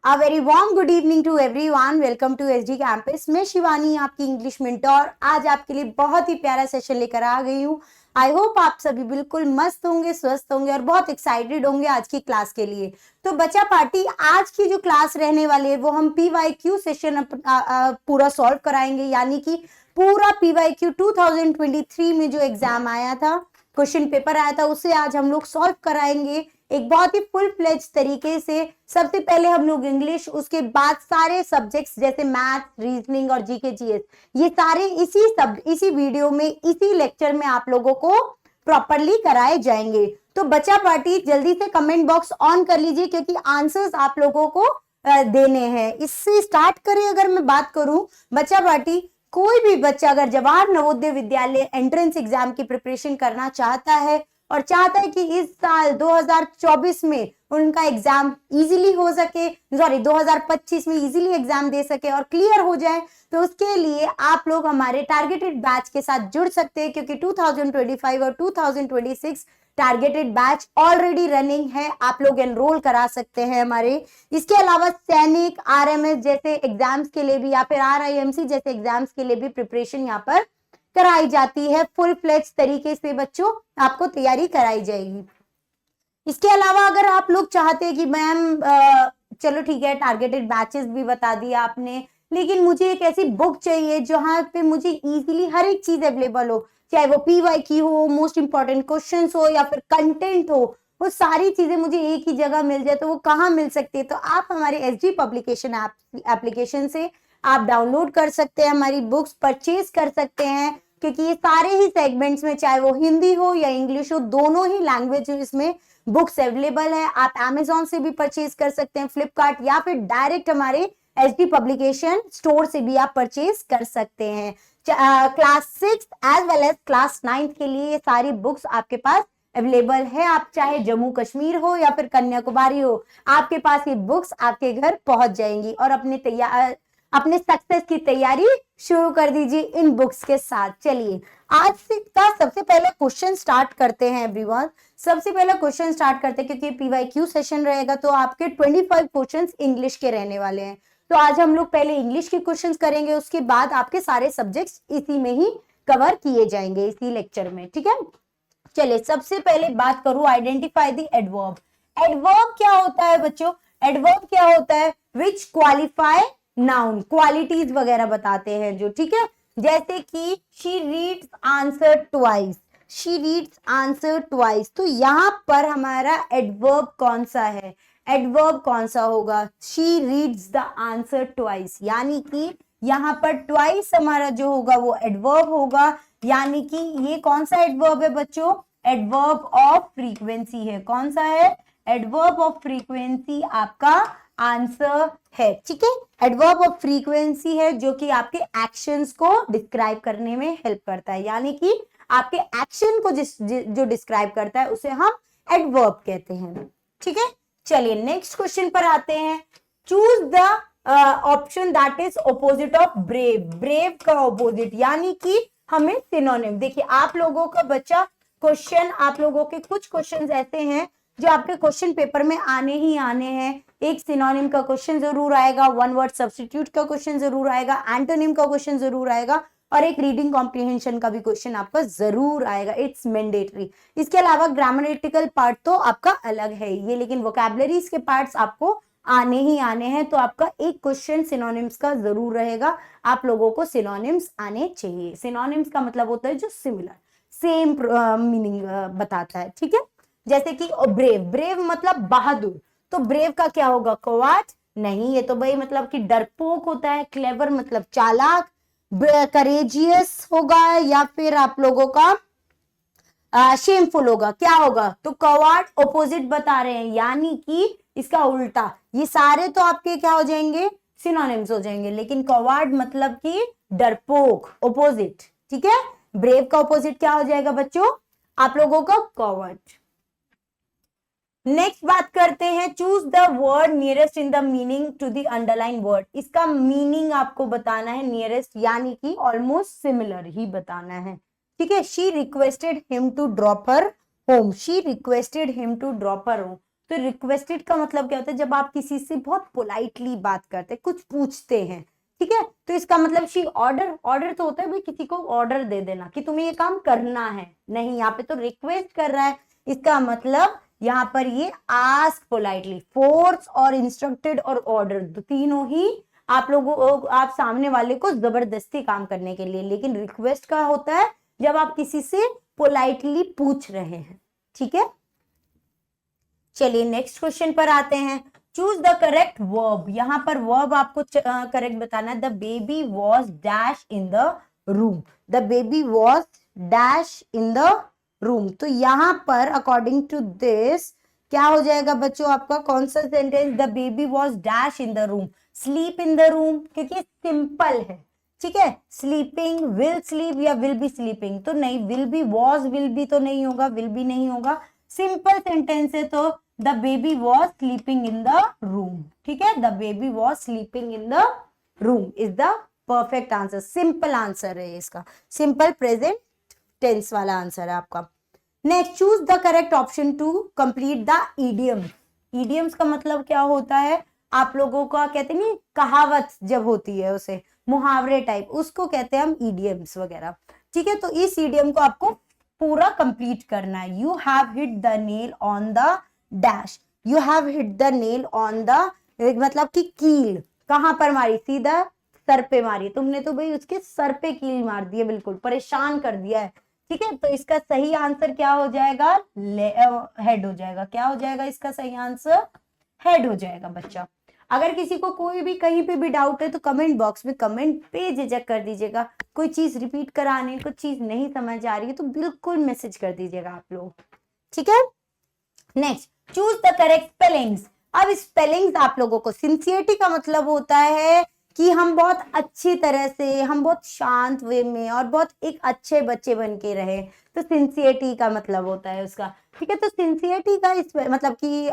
A very warm good evening to everyone. Welcome to SG campus. मैं शिवानी आपकी English mentor आज आपके लिए बहुत ही प्यारा सेशन लेकर आ गई हूँ. आई होप आप सभी बिल्कुल मस्त होंगे, स्वस्थ होंगे और बहुत एक्साइटेड होंगे आज की क्लास के लिए. तो बच्चा पार्टी, आज की जो क्लास रहने वाली है वो हम PYQ सेशन पूरा सॉल्व कराएंगे. यानी कि पूरा PYQ 2023 में जो एग्जाम आया था, क्वेश्चन पेपर आया था, उसे आज हम लोग सॉल्व कराएंगे एक बहुत ही फुल फ्लेज तरीके से. सबसे पहले हम लोग इंग्लिश, उसके बाद सारे सब्जेक्ट्स जैसे मैथ, रीजनिंग और जीके जीएस, ये सारे इसी वीडियो में, इसी लेक्चर में आप लोगों को प्रॉपरली कराए जाएंगे. तो बच्चा पार्टी जल्दी से कमेंट बॉक्स ऑन कर लीजिए क्योंकि आंसर्स आप लोगों को देने हैं. इससे स्टार्ट करें. अगर मैं बात करूं बच्चा पार्टी, कोई भी बच्चा अगर जवाहर नवोदय विद्यालय एंट्रेंस एग्जाम की प्रिपरेशन करना चाहता है और चाहता है कि इस साल 2024 में उनका एग्जाम इजीली हो सके, 2025 में इजीली एग्जाम दे सके और क्लियर हो जाए, तो उसके लिए आप लोग हमारे टारगेटेड बैच के साथ जुड़ सकते हैं क्योंकि 2025 और 2026 टारगेटेड बैच ऑलरेडी रनिंग है. आप लोग एनरोल करा सकते हैं हमारे. इसके अलावा सैनिक, RMS जैसे एग्जाम्स के लिए भी या फिर RIMC जैसे एग्जाम्स के लिए भी प्रिपरेशन यहाँ पर कराई जाती है. फुल फ्लेज तरीके से बच्चों आपको तैयारी कराई जाएगी. इसके अलावा अगर आप लोग चाहते हैं कि मैम चलो ठीक है, टारगेटेड बैचेस भी बता दिया आपने, लेकिन मुझे एक ऐसी बुक चाहिए जहां पे मुझे इजीली हर एक चीज अवेलेबल हो, चाहे वो PYQ हो, मोस्ट इंपॉर्टेंट क्वेश्चंस हो या फिर कंटेंट हो, वो सारी चीजें मुझे एक ही जगह मिल जाए, तो वो कहाँ मिल सकती है? तो आप हमारे SG पब्लिकेशन एप्लीकेशन से आप डाउनलोड कर सकते हैं, हमारी बुक्स परचेज कर सकते हैं क्योंकि ये सारे ही सेगमेंट्स में, चाहे वो हिंदी हो या इंग्लिश हो, दोनों ही लैंग्वेज इसमें बुक्स अवेलेबल है. आप Amazon से भी परचेज कर सकते हैं, फ्लिपकार्ट, या फिर डायरेक्ट हमारे SG पब्लिकेशन स्टोर से भी आप परचेज कर सकते हैं. Class 6 as well as class 9 के लिए ये सारी बुक्स आपके पास अवेलेबल है. आप चाहे जम्मू कश्मीर हो या फिर कन्याकुमारी हो, आपके पास ये बुक्स आपके घर पहुंच जाएंगी और अपने सक्सेस की तैयारी शुरू कर दीजिए इन बुक्स के साथ. चलिए आज से का सबसे पहले क्वेश्चन स्टार्ट करते हैं एवरीवन. सबसे पहले क्वेश्चन स्टार्ट करते हैं क्योंकि PYQ सेशन रहेगा तो आपके 25 क्वेश्चंस इंग्लिश के रहने वाले हैं. तो आज हम लोग पहले इंग्लिश के क्वेश्चंस करेंगे, उसके बाद आपके सारे सब्जेक्ट्स इसी में ही कवर किए जाएंगे इसी लेक्चर में. ठीक है, चलिए सबसे पहले बात करूं, आइडेंटिफाई द एडवर्ब. एडवर्ब क्या होता है बच्चों? एडवर्ब क्या होता है? विच क्वालिफाई नाउन, क्वालिटीज वगैरह बताते हैं जो. ठीक है, जैसे कि she reads answer twice, she reads answer twice, तो यहाँ पर हमारा एडवर्ब कौन सा है? एडवर्ब कौन सा होगा? She reads the answer twice, यानी कि यहाँ पर ट्वाइस हमारा जो होगा वो एडवर्ब होगा. यानी कि ये कौन सा एडवर्ब है बच्चों? एडवर्ब ऑफ फ्रीक्वेंसी है. कौन सा है? एडवर्ब ऑफ फ्रीक्वेंसी आपका आंसर है. ठीक है, एडवर्ब ऑफ फ्रीक्वेंसी है जो कि आपके एक्शंस को डिस्क्राइब करने में हेल्प करता है. यानी कि आपके एक्शन को जो डिस्क्राइब करता है उसे हम एडवर्ब कहते हैं. ठीक है, चलिए नेक्स्ट क्वेश्चन पर आते हैं. Choose the option that is opposite of brave. Brave का ऑपोजिट, यानी कि हमें सिनोनिम. देखिए आप लोगों का बच्चा क्वेश्चन, आप लोगों के कुछ क्वेश्चन ऐसे हैं जो आपके क्वेश्चन पेपर में आने ही आने हैं. एक सिनोनिम का क्वेश्चन जरूर आएगा, वन वर्ड सब्स्टिट्यूट का क्वेश्चन जरूर आएगा, एंटोनिम का क्वेश्चन जरूर आएगा और एक रीडिंग कॉम्प्रिहेंशन का भी क्वेश्चन आपका जरूर आएगा. It's mandatory. इसके अलावा ग्रामेटिकल पार्ट तो आपका अलग है ये, लेकिन वोकैबुलरीज के पार्ट्स आपको आने ही आने हैं. तो आपका एक क्वेश्चन सिनोनिम्स का जरूर रहेगा. आप लोगों को सिनोनिम्स आने चाहिए. सिनोनिम्स का मतलब होता है जो सिमिलर, सेम मीनिंग बताता है. ठीक है, जैसे कि ब्रेव. ब्रेव मतलब बहादुर, तो ब्रेव का क्या होगा? कोवार्ड नहीं, ये तो भाई मतलब कि डरपोक होता है. क्लेवर मतलब चालाक. करेजियस होगा या फिर आप लोगों का शेमफुल होगा. क्या होगा? तो कवार्ड ऑपोजिट बता रहे हैं, यानी कि इसका उल्टा. ये सारे तो आपके क्या हो जाएंगे? सिनोनिम्स हो जाएंगे. लेकिन कवार्ड मतलब कि डरपोक, ऑपोजिट. ठीक है, ब्रेव का ऑपोजिट क्या हो जाएगा बच्चों? आप लोगों का कवार्ड. नेक्स्ट बात करते हैं, choose the word nearest in the meaning to the underline word. इसका मीनिंग आपको बताना है नियरेस्ट, यानी कि ऑलमोस्ट सिमिलर ही बताना है. ठीक है, she requested him to drop her home. She requested him to drop her home, तो रिक्वेस्टेड का मतलब क्या होता है, जब आप किसी से बहुत पोलाइटली बात करते हैं, कुछ पूछते हैं, ठीक है, तो इसका मतलब शी ऑर्डर, ऑर्डर तो होता है भाई किसी को ऑर्डर दे देना कि तुम्हें ये काम करना है, नहीं, यहाँ पे तो रिक्वेस्ट कर रहा है, इसका मतलब यहाँ पर ये आस्क पोलाइटली, फोर्स और इंस्ट्रक्टेड और ऑर्डर तीनों ही आप लोगों, आप सामने वाले को जबरदस्ती काम करने के लिए, लेकिन रिक्वेस्ट का होता है जब आप किसी से पोलाइटली पूछ रहे हैं, ठीक है। चलिए नेक्स्ट क्वेश्चन पर आते हैं। चूज द करेक्ट वर्ब, यहां पर वर्ब आपको करेक्ट बताना है। The baby was dash in the room, the baby was dash in the room, तो यहां पर अकॉर्डिंग टू दिस क्या हो जाएगा बच्चों आपका, कौन सा sentence, the baby was dash in the room, sleep in the room, क्योंकि सिंपल है, ठीक है, स्लीपिंग, विल स्लीप या विल बी स्लीपिंग, तो नहीं, will be, was will be तो नहीं होगा, विल बी नहीं होगा, सिंपल सेंटेंस है, तो the baby was sleeping in the room, ठीक है, the baby was sleeping in the room is the perfect answer, simple answer है इसका, सिंपल प्रेजेंट टेंस वाला आंसर है आपका। Next, choose the correct option to complete the idioms, idioms का मतलब क्या होता है, आप लोगों का कहते नहीं, कहावत जब होती है उसे, मुहावरे टाइप, उसको कहते हैं हम इडियम्स वगैरह, ठीक है, तो इस इडियम को आपको पूरा कंप्लीट करना है। You have hit the nail on the dash, you have hit the nail on the, मतलब कि कील कहां पर मारी, सीधा सर पे मारी, तुमने तो भाई उसके सर पे कील मार दी है, बिल्कुल परेशान कर दिया है, ठीक है, तो इसका सही आंसर क्या हो जाएगा, हेड हो जाएगा, क्या हो जाएगा इसका सही आंसर, हेड हो जाएगा बच्चा। अगर किसी को कोई भी कहीं पे भी डाउट है तो कमेंट बॉक्स में कमेंट पे झिझक कर दीजिएगा, कोई चीज रिपीट कराने, कुछ चीज नहीं समझ आ रही है तो बिल्कुल मैसेज कर दीजिएगा आप लोग, ठीक है। Next, choose the correct spellings, अब स्पेलिंग्स आप लोगों को, सिंसियरिटी का मतलब होता है कि हम बहुत अच्छी तरह से, हम बहुत शांत वे में और बहुत एक अच्छे बच्चे बन के रहे, तो सिंसियरिटी का मतलब होता है उसका, ठीक है, तो सिंसियरिटी का इस मतलब कि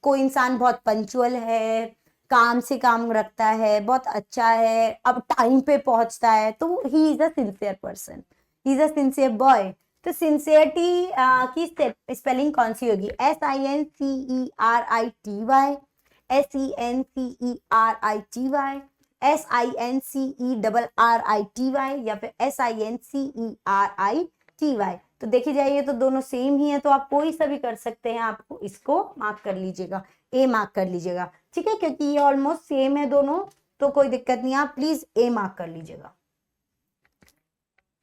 कोई इंसान बहुत पंचुअल है, काम से काम रखता है, बहुत अच्छा है, अब टाइम पे पहुंचता है, तो he is a sincere person, he is a sincere boy. तो सिंसियरिटी की स्पेलिंग कौन सी होगी, SINCERITY, SENCERITY, SINCERRITY या फिर SINCERITY, तो देखी जाइए तो दोनों सेम ही है, तो आप कोई सा भी कर सकते हैं, आपको इसको मार्क कर लीजिएगा, ए मार्क कर लीजिएगा, ठीक है, क्योंकि ये ऑलमोस्ट सेम है दोनों, तो कोई दिक्कत नहीं, आप प्लीज ए मार्क कर लीजिएगा।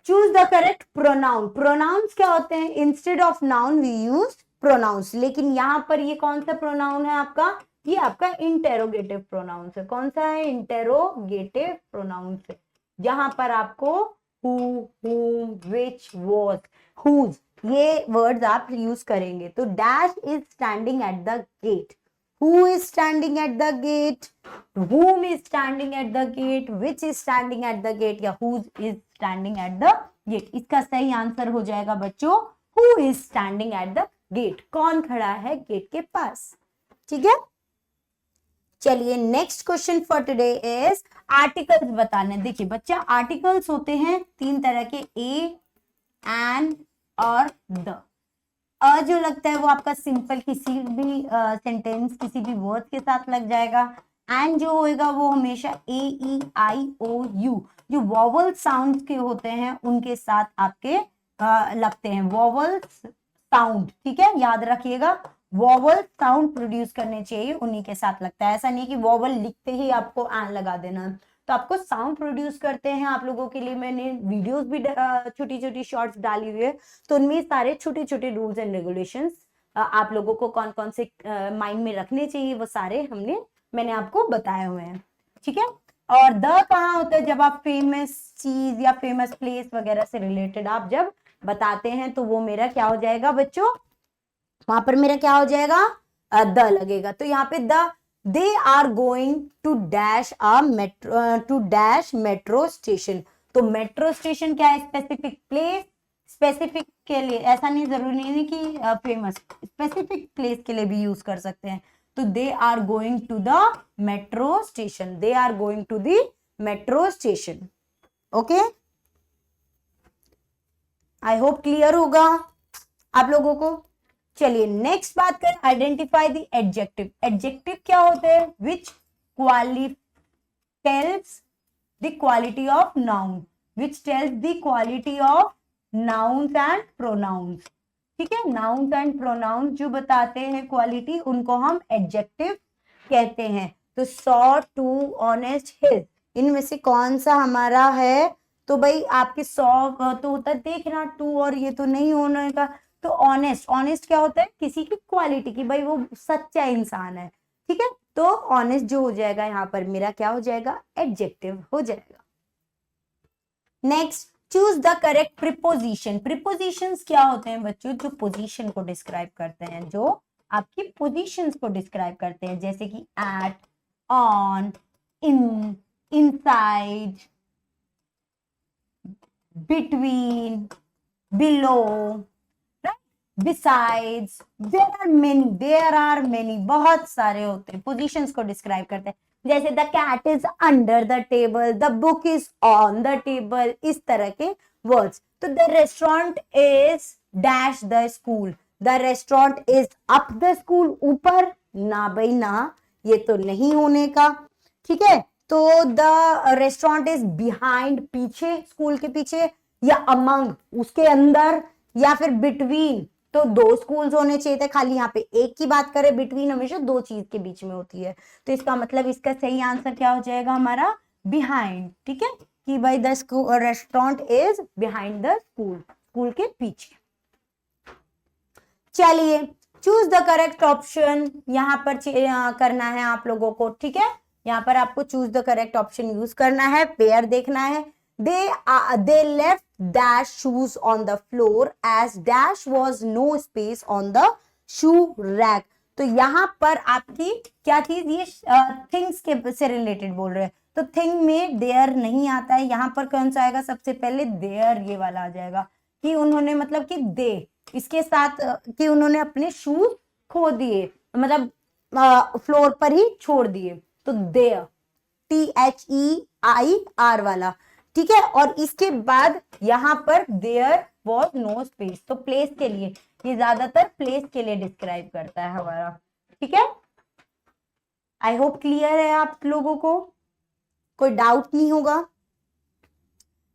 Choose the correct pronoun, pronouns क्या होते हैं, instead of noun we use pronouns, लेकिन यहाँ पर ये कौन सा प्रोनाउन है आपका, ये आपका इंटेरोगेटिव प्रोनाउंस है, कौन सा है, इंटेरोगेटिव प्रोनाउंस है, जहां पर आपको who, whom, which, what, whose, ये वर्ड्स आप यूज करेंगे, तो dash is standing at the gate, who is standing at the gate, whom is standing at the gate, which is standing at the gate या who is standing at the gate, इसका सही answer हो जाएगा बच्चों who is standing at the gate, कौन खड़ा है gate के पास, ठीक है। चलिए next question for today is articles बताने। देखिए बच्चा, आर्टिकल्स होते हैं तीन तरह के, ए, एन और द। जो लगता है वो आपका सिंपल किसी भी सेंटेंस, किसी भी वर्ड के साथ लग जाएगा, एंड जो होएगा वो हमेशा AEIOU, जो वॉवल साउंड के होते हैं उनके साथ आपके लगते हैं, वॉवल साउंड, ठीक है, याद रखिएगा, वॉवल साउंड प्रोड्यूस करने चाहिए उन्हीं के साथ लगता है, ऐसा नहीं कि वॉवल लिखते ही आपको एन लगा देना, तो आपको साउंड प्रोड्यूस करते हैं, आप लोगों के लिए मैंने वीडियोस भी छोटी छोटी शॉर्ट्स डाली हुई है, तो उनमें सारे छोटे छोटे रूल्स एंड रेगुलेशंस आप लोगों को कौन कौन से माइंड में रखने चाहिए वो सारे मैंने आपको बताए हुए हैं, ठीक है। और द कहाँ होता है, जब आप फेमस चीज या फेमस प्लेस वगैरह से रिलेटेड आप जब बताते हैं तो वो मेरा क्या हो जाएगा बच्चों, वहां पर मेरा क्या हो जाएगा, द लगेगा, तो यहाँ पे the, they are going to dash a metro station, तो मेट्रो स्टेशन क्या है, स्पेसिफिक प्लेस, स्पेसिफिक के लिए, ऐसा नहीं जरूरी नहीं है कि फेमस, स्पेसिफिक प्लेस के लिए भी यूज कर सकते हैं, तो they are going to the metro station, they are going to the metro station, okay, I hope clear होगा आप लोगों को। चलिए नेक्स्ट बात करें, आइडेंटिफाई द एडजेक्टिव। एडजेक्टिव क्या होते हैं? Which tells the quality of noun, which tells the quality of nouns and pronouns. ठीक है, नाउन्स एंड प्रोनाउंस जो बताते हैं क्वालिटी, उनको हम एडजेक्टिव कहते हैं। तो सॉ, टू, ऑनेस्ट, हिज, इनमें से कौन सा हमारा है? तो भाई आपके सॉ तो होता है देखना, टू और ये तो नहीं होने का। तो ऑनेस्ट, ऑनेस्ट क्या होता है? किसी की क्वालिटी की, भाई वो सच्चा इंसान है। ठीक है, तो ऑनेस्ट जो हो जाएगा यहाँ पर मेरा क्या हो जाएगा? एडजेक्टिव हो जाएगा। Next, choose the correct preposition. Prepositions क्या होते हैं बच्चों? जो पोजीशन को डिस्क्राइब करते हैं, जो आपकी पोजीशंस को डिस्क्राइब करते हैं, जैसे कि at, on, in, inside, between, below, besides, there are many, बहुत सारे होते हैं, पोजीशंस को डिस्क्राइब करते हैं। जैसे the cat is under the table, the book is on the table, इस तरह के वर्ड्स। तो the restaurant is dash the school, the restaurant is up the school, ऊपर ना भाई ना, ये तो नहीं होने का। ठीक है, तो द रेस्टोरेंट इज बिहाइंड, पीछे, स्कूल के पीछे, या अमंग, उसके अंदर, या फिर बिटवीन। तो दो स्कूल्स होने चाहिए थे, खाली यहाँ पे एक की बात करें, बिटवीन हमेशा दो चीज के बीच में होती है। तो इसका मतलब इसका सही आंसर क्या हो जाएगा हमारा? बिहाइंड। ठीक है, कि भाई the restaurant is behind the school, school के पीछे। चलिए, चूज द करेक्ट ऑप्शन यहाँ पर करना है आप लोगों को। ठीक है, यहाँ पर आपको choose the correct option use करना है, पेयर देखना है। they left dash shoes on the floor as dash was no space on the shoe rack। तो यहाँ पर आपकी क्या चीज, ये थिंग्स के से रिलेटेड बोल रहे हैं। तो थिंग में देयर नहीं आता है, यहाँ पर कौन सा आएगा? सबसे पहले देयर, ये वाला आ जाएगा कि उन्होंने, मतलब कि दे, इसके साथ कि उन्होंने अपने शूज खो दिए, मतलब फ्लोर पर ही छोड़ दिए। तो देयर, THEIR वाला। ठीक है, और इसके बाद यहाँ पर देयर वॉज नो स्पेस, तो प्लेस के लिए, ये ज्यादातर प्लेस के लिए डिस्क्राइब करता है हमारा। ठीक है, आई होप क्लियर है आप लोगों को, कोई डाउट नहीं होगा।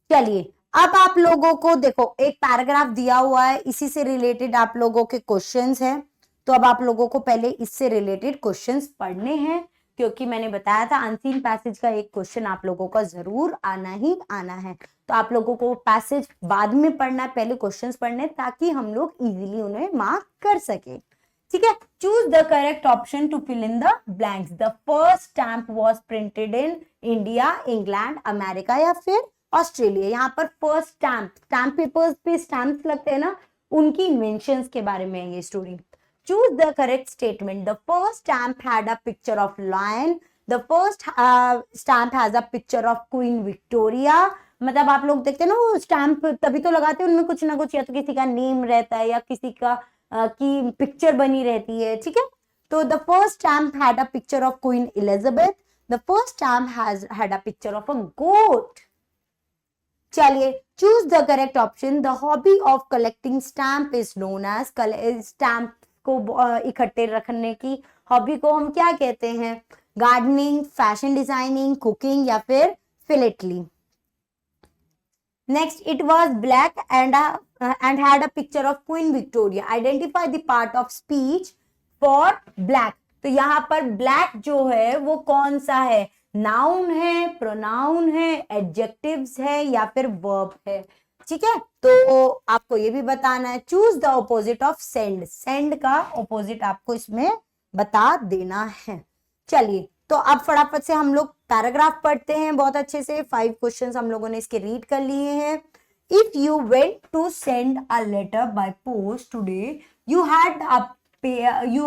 चलिए, अब आप लोगों को देखो एक पैराग्राफ दिया हुआ है, इसी से रिलेटेड आप लोगों के क्वेश्चंस हैं। तो अब आप लोगों को पहले इससे रिलेटेड क्वेश्चंस पढ़ने हैं, क्योंकि मैंने बताया था अनसीन पैसेज का एक क्वेश्चन आप लोगों का जरूर आना ही आना है। तो आप लोगों को पैसेज बाद में पढ़ना है, पहले क्वेश्चंस पढ़ने, ताकि हम लोग इजीली उन्हें मार्क कर सके। ठीक है, choose the correct option to fill in the blanks. The first stamp was printed in India, England, America या फिर ऑस्ट्रेलिया। यहाँ पर फर्स्ट स्टैम्प पेपर्स पे स्टैम्प्स लगते हैं ना, उनकी इन्वेंशंस के बारे में है ये story. Choose the correct statement. The first stamp had a picture of lion. The first stamp has a picture of Queen Victoria. मतलब आप लोग देखते हैं ना, वो स्टैम्प तभी तो लगाते हैं, उनमें कुछ ना कुछ या तो किसी का नेम रहता है या किसी का की पिक्चर बनी रहती है। ठीक है, तो the first stamp had a picture of Queen Elizabeth. The first stamp had a picture of a goat. चलिए, choose the correct option. The hobby of collecting stamp is known as, stamp को इकट्ठे रखने की hobby को हम क्या कहते हैं? गार्डनिंग, फैशन डिजाइनिंग, कुकिंग या फिर philately. Next, it was black and had a picture of queen Victoria. Identify the part of speech for black. तो यहाँ पर ब्लैक जो है वो कौन सा है? नाउन है, प्रोनाउन है, एडजेक्टिव्स है या फिर वर्ब है। ठीक है, तो आपको ये भी बताना है। Choose the opposite of sand. Send का ऑपोजिट आपको इसमें बता देना है। चलिए, तो अब फटाफट से हम लोग पैराग्राफ पढ़ते हैं बहुत अच्छे से। 5 क्वेश्चंस हम लोगों ने इसके रीड कर लिए हैं। If you went to send a letter by post today, you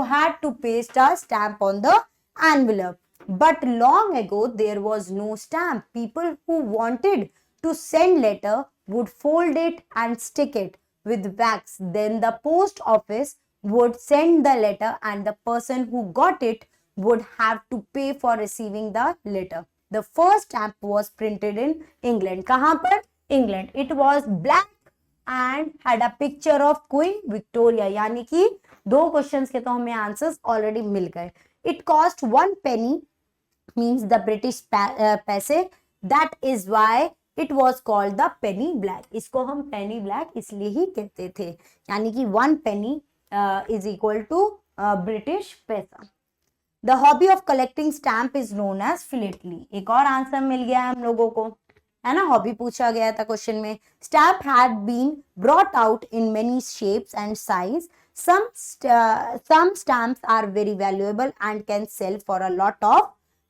had to paste a stamp on the envelope. But long ago there was no stamp. People who wanted to send letter would fold it and stick it with wax. Then the post office would send the letter and the person who got it would have to pay for receiving the letter. The first stamp was printed in England. कहाँ पर? England. It was black and had a picture of queen Victoria, यानी कि 2 questions के तो हमें answers already मिल गए। It cost 1 penny means the British पैसे, that is why it was called the penny black। इसको हम penny black इसलिए ही कहते थे, यानी कि 1 penny is equal to British पैसा। The hobby of collecting stamp is known as philately। एक और आंसर मिल गया है हम लोगों को, है ना, हॉबी पूछा गया था क्वेश्चन में। Stamp had been brought out in many shapes and size। some stamps are very valuable and can sell for a lot of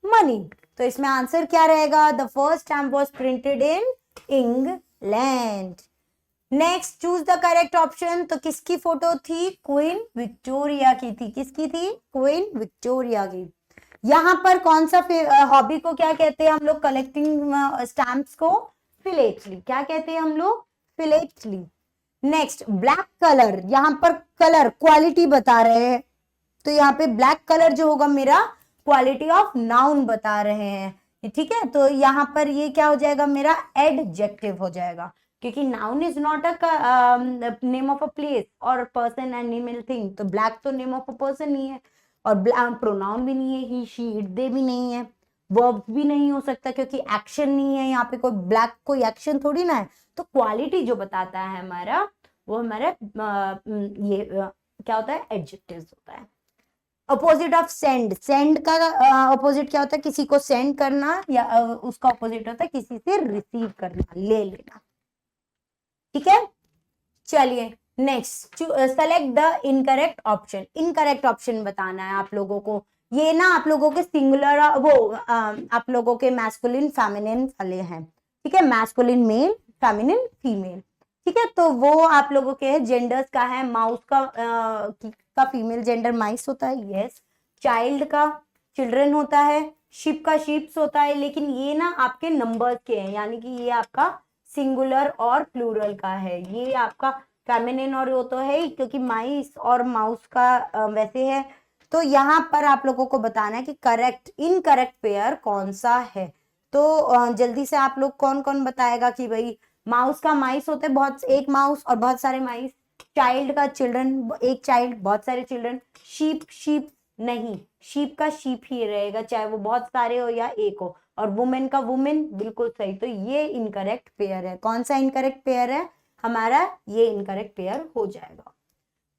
money। तो इसमें आंसर क्या रहेगा? The first stamp was printed in England। Next choose the correct option. तो किसकी photo थी? Queen Victoria की थी। किसकी थी? क्वीन विक्टोरिया की। यहाँ पर कौन सा हॉबी को क्या कहते हैं हम लोग? कलेक्टिंग स्टैम्प्स को फिलेटली। क्या कहते हैं हम लोग? फिलेटली। नेक्स्ट ब्लैक कलर, यहाँ पर कलर क्वालिटी बता रहे हैं, तो यहाँ पे ब्लैक कलर जो होगा मेरा क्वालिटी ऑफ नाउन बता रहे हैं, ठीक है। तो यहाँ पर ये क्या हो जाएगा? मेरा एडजेक्टिव हो जाएगा, क्योंकि noun is not a name of a place और पर्सन, एनिमल, थिंग। तो ब्लैक तो नेम ऑफ अ पर्सन नहीं है, और प्रोनाउन भी नहीं है, ही शी इट दे भी नहीं है, वर्ब भी नहीं हो सकता क्योंकि एक्शन नहीं है यहाँ पे। कोई ब्लैक कोई एक्शन थोड़ी ना है। तो क्वालिटी जो बताता है हमारा, वो हमारा क्या होता है? एडजेक्टिव होता है। अपोजिट ऑफ सेंड, सेंड का अपोजिट क्या होता है? किसी को सेंड करना, या उसका अपोजिट होता है किसी से रिसीव करना, ले लेना, ठीक है। चलिए next, select the incorrect option. Incorrect option बताना है आप लोगों को। ये ना आप लोगों के सिंगुलर आप लोगों के मैस्कुलिन फेमिनिन वाले हैं, ठीक है। मैस्कुलिन मेल, फेमिनिन फीमेल, ठीक है। तो वो आप लोगों के जेंडर्स का है। माउस का फीमेल जेंडर माइस होता है, यस। चाइल्ड का चिल्ड्रन होता है, शिप का शिप्स होता है। लेकिन ये ना आपके नंबर्स के हैं, यानी कि ये आपका सिंगुलर और प्लूरल का है। ये आपका फेमिनिन और वो तो है ही, क्योंकि माइस और माउस का वैसे है। तो यहाँ पर आप लोगों को बताना है कि करेक्ट इनकरेक्ट पेयर कौन सा है। तो जल्दी से आप लोग कौन कौन बताएगा कि भाई माउस का माइस होते बहुत, एक माउस और बहुत सारे माइस। चाइल्ड का चिल्ड्रन, एक चाइल्ड बहुत सारे चिल्ड्रन। शीप, शीप नहीं, शीप का शीप ही रहेगा, चाहे वो बहुत सारे हो या एक हो। और वुमेन का वुमेन, बिल्कुल सही। तो ये इनकरेक्ट पेयर है। कौन सा इनकरेक्ट पेयर है हमारा? ये इनकरेक्ट पेयर हो जाएगा।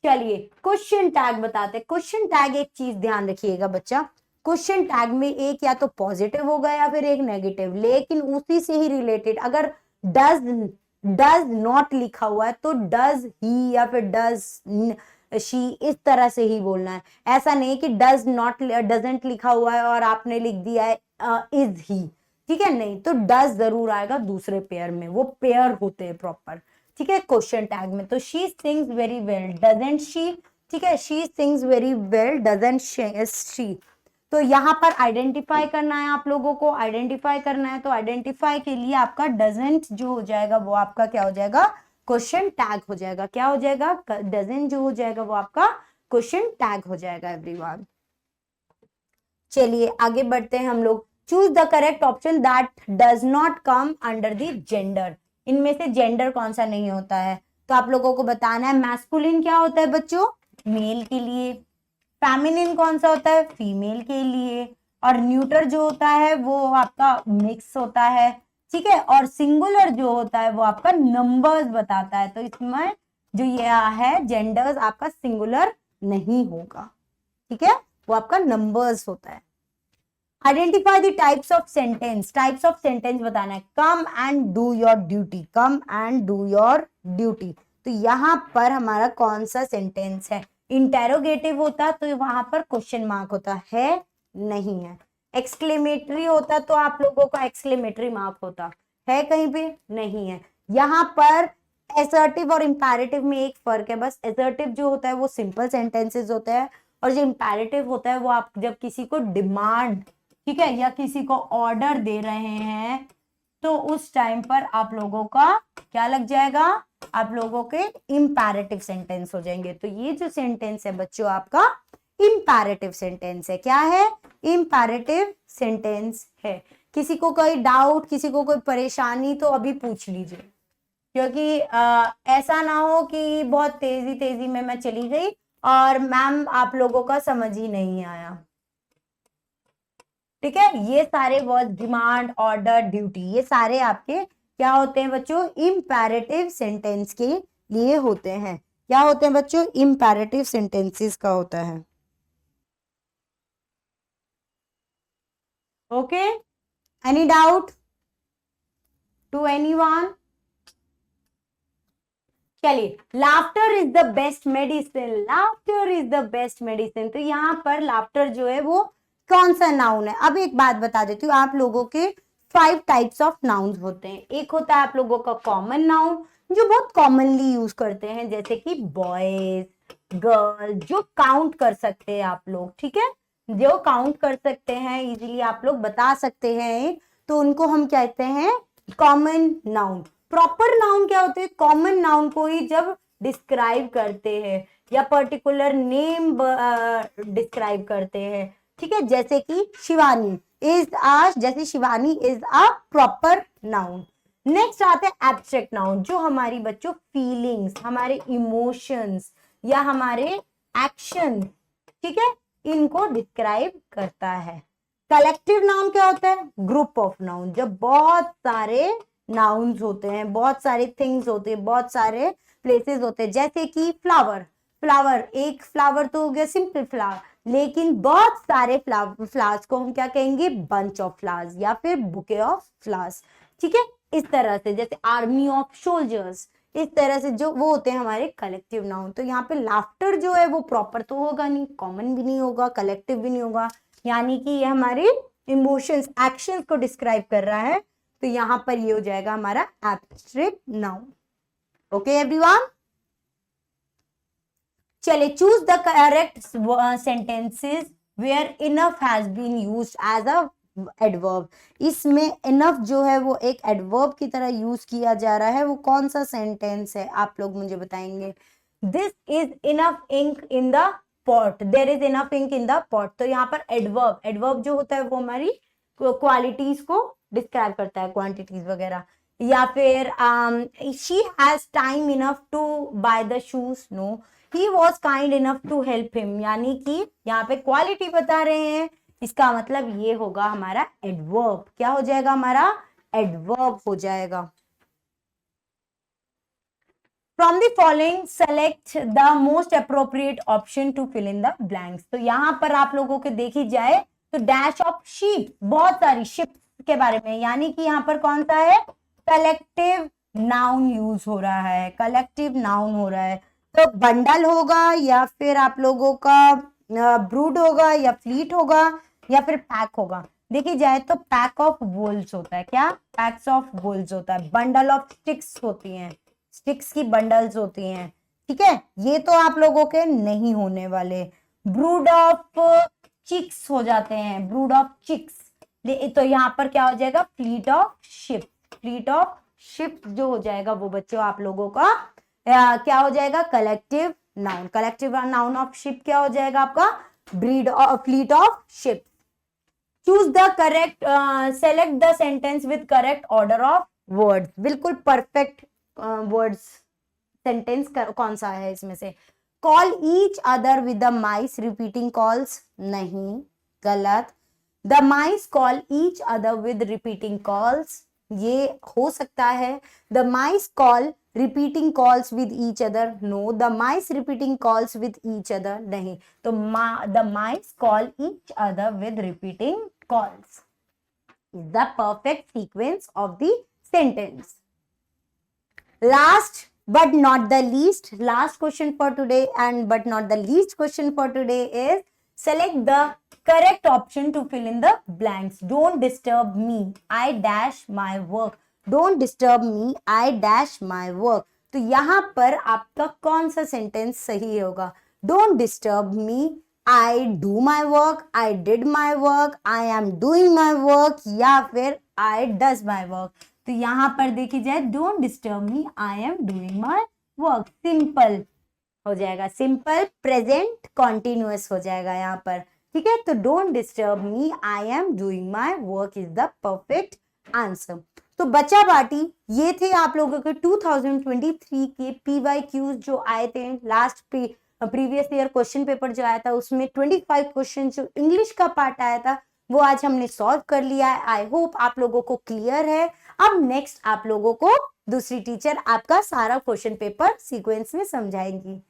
चलिए क्वेश्चन टैग बताते हैं। क्वेश्चन टैग एक चीज ध्यान रखिएगा बच्चा, क्वेश्चन टैग में एक या तो पॉजिटिव होगा या फिर एक नेगेटिव, लेकिन उसी से ही रिलेटेड। अगर डज नॉट लिखा हुआ है तो डज ही या फिर डज शी, इस तरह से ही बोलना है। ऐसा नहीं कि डज नॉट डजंट लिखा हुआ है और आपने लिख दिया है इज ही, ठीक है। नहीं, तो डज जरूर आएगा दूसरे पेयर में, वो पेयर होते हैं प्रॉपर, ठीक है, क्वेश्चन टैग में। तो she sings very well, doesn't she, ठीक है। She sings very well, doesn't she. तो यहाँ पर आइडेंटिफाई करना है आप लोगों को, आइडेंटिफाई करना है। तो आइडेंटिफाई के लिए आपका डजंट जो हो जाएगा वो आपका क्या हो जाएगा? क्वेश्चन टैग हो जाएगा। क्या हो जाएगा? डजंट जो हो जाएगा वो आपका क्वेश्चन टैग हो जाएगा एवरीवन। चलिए आगे बढ़ते हैं हम लोग। Choose the correct option that does not come under the gender. इनमें से जेंडर कौन सा नहीं होता है? तो आप लोगों को बताना है। मैस्कुलिन क्या होता है बच्चों? मेल के लिए। फेमिनिन कौन सा होता है? फीमेल के लिए। और न्यूटर जो होता है वो आपका मिक्स होता है, ठीक है। और सिंगुलर जो होता है वो आपका नंबर्स बताता है। तो इसमें जो ये है जेंडर्स आपका सिंगुलर नहीं होगा, ठीक है, वो आपका नंबर्स होता है। Identify the types of sentence. Types of sentence बताना है। Come and do your duty, come and do your duty. तो यहाँ पर हमारा कौन सा सेंटेंस है? इंटेरोगेटिव होता तो वहां पर क्वेश्चन मार्क होता है, नहीं है। एक्सक्लेमेटरी होता तो आप लोगों का एक्सक्लेमेटरी मार्क होता है, कहीं पे नहीं है। यहाँ पर एसर्टिव और इंपैरेटिव में एक फर्क है बस। एसर्टिव जो होता है वो सिंपल सेंटेंसेस होते हैं, और जो इंपैरेटिव होता है वो आप जब किसी को डिमांड, ठीक है, या किसी को ऑर्डर दे रहे हैं तो उस टाइम पर आप लोगों का क्या लग जाएगा? आप लोगों के इंपैरेटिव सेंटेंस हो जाएंगे। तो ये जो सेंटेंस है बच्चों आपका इंपैरेटिव सेंटेंस है। क्या है? इंपैरेटिव सेंटेंस है। किसी को कोई डाउट, किसी को कोई परेशानी तो अभी पूछ लीजिए। क्योंकि ऐसा ना हो कि बहुत तेजी तेजी में मैं चली गई और मैम आप लोगों का समझ ही नहीं आया। ठीक है, ये सारे वर्ड डिमांड, ऑर्डर, ड्यूटी, ये सारे आपके क्या होते हैं बच्चों, इम्पेरेटिव सेंटेंस के लिए होते हैं। क्या होते हैं बच्चों, इम्पेरेटिव सेंटेंसेस का होता है। Okay, any doubt to anyone? चलिए, laughter is the best medicine, laughter is the best medicine. तो यहाँ पर लाफ्टर जो है वो कौन सा नाउन है? अब एक बात बता देती हूँ, आप लोगों के 5 टाइप्स ऑफ नाउन होते हैं। एक होता है आप लोगों का कॉमन नाउन, जो बहुत कॉमनली यूज करते हैं, जैसे कि बॉयज, गर्ल, जो काउंट कर सकते हैं आप लोग। ठीक है, जो काउंट कर सकते हैं, इजीली आप लोग बता सकते हैं, तो उनको हम कहते हैं कॉमन नाउन। प्रॉपर नाउन क्या होते हैं? कॉमन नाउन को ही जब डिस्क्राइब करते हैं या पर्टिकुलर नेम डिस्क्राइब करते हैं। ठीक है, जैसे कि शिवानी इज आ, जैसे Shivani is a proper noun. Next आते हैं एब्स्ट्रैक्ट नाउन, जो हमारी बच्चों फीलिंग्स, हमारे इमोशंस या हमारे एक्शन, ठीक है, इनको डिस्क्राइब करता है। कलेक्टिव नाउन क्या होता है? ग्रुप ऑफ नाउन, जब बहुत सारे नाउन्स होते हैं, बहुत सारे थिंग्स होते हैं, बहुत सारे प्लेसेस होते हैं। जैसे कि फ्लावर, फ्लावर एक फ्लावर तो हो गया सिंपल फ्लावर, लेकिन बहुत सारे फ्लावर्स को हम क्या कहेंगे? बंच ऑफ फ्लावर्स या फिर बुके ऑफ फ्लावर्स। ठीक है, इस तरह से, जैसे आर्मी ऑफ सोल्जर्स, इस तरह से जो वो होते हैं हमारे कलेक्टिव नाउन। तो यहाँ पे लाफ्टर जो है वो प्रॉपर तो होगा नहीं, कॉमन भी नहीं होगा, कलेक्टिव भी नहीं होगा, यानी कि ये हमारे इमोशंस, एक्शंस को डिस्क्राइब कर रहा है। तो यहां पर ये हो जाएगा हमारा एब्स्ट्रैक्ट नाउन। ओके एवरीवन, चलिए, choose the correct sentences where enough has been used as an adverb. इसमें इनफ जो है वो एक एडवर्ब की तरह यूज किया जा रहा है। वो कौन सा सेंटेंस है आप लोग मुझे बताएंगे? This is enough ink in the pot, there is enough ink in the pot. तो यहाँ पर एडवर्ब, एडवर्ब जो होता है वो हमारी क्वालिटीज को डिस्क्राइब करता है, क्वांटिटीज वगैरह। या फिर she has time enough to buy the shoes, no he was kind enough to help him. यानी कि यहाँ पे क्वालिटी बता रहे हैं, इसका मतलब ये होगा हमारा एडवर्ब। क्या हो जाएगा हमारा? एडवर्ब हो जाएगा। From the following, select the most appropriate option to fill in the blanks. तो यहाँ पर आप लोगों के देखी जाए तो डैश ऑफ शीप, बहुत सारी शिप के बारे में, यानी कि यहाँ पर कौन सा है? कलेक्टिव नाउन यूज हो रहा है, कलेक्टिव नाउन हो रहा है। तो बंडल होगा या फिर आप लोगों का ब्रूड होगा या फ्लीट होगा या फिर पैक होगा। देखी जाए तो पैक ऑफ वुल्स होता है। क्या? पैक्स ऑफ वुल्स होता है। बंडल ऑफ स्टिक्स होती हैं, स्टिक्स की बंडल्स होती हैं। ठीक है, ये तो आप लोगों के नहीं होने वाले। ब्रूड ऑफ चिक्स हो जाते हैं, ब्रूड ऑफ चिक्स। तो यहाँ पर क्या हो जाएगा? Fleet of ship, fleet of ship जो हो जाएगा वो बच्चों आप लोगों का क्या हो जाएगा? Collective noun. Collective noun of ship क्या हो जाएगा आपका? Breed of, fleet of ship. Choose the correct, select the sentence with correct order of words. बिल्कुल परफेक्ट वर्ड्स सेंटेंस कौन सा है इसमें से? Call each other with the mice, repeating calls, नहीं, गलत। The mice call each other with repeating calls, ये हो सकता है। The mice call repeating calls with each other, no. The mice repeating calls with each other, नहीं। तो the mice call each other with repeating calls is the perfect sequence of the sentence. Last but not the least, last question for today and but not the least question for today is select the correct option to fill in the blanks. Don't disturb me, I dash my work. Don't disturb me, I dash my work. तो यहाँ पर आपका कौन सा sentence सही होगा? Don't disturb me, I do my work, I did my work, I am doing my work, या फिर I does my work. तो यहाँ पर देखी जाए don't disturb me, I am doing my work, simple हो जाएगा, सिंपल प्रेजेंट कॉन्टिन्यूअस हो जाएगा यहाँ पर। ठीक है, तो don't disturb me, I am doing my work is the perfect answer. तो बचा बाटी ये थे आप लोगों के 2023 के PYQs जो आए थे। Last previous year question paper जो आया था उसमें 25 क्वेश्चन जो इंग्लिश का पार्ट आया था वो आज हमने सॉल्व कर लिया है। आई होप आप लोगों को क्लियर है। अब नेक्स्ट आप लोगों को दूसरी टीचर आपका सारा क्वेश्चन पेपर सीक्वेंस में समझाएंगी।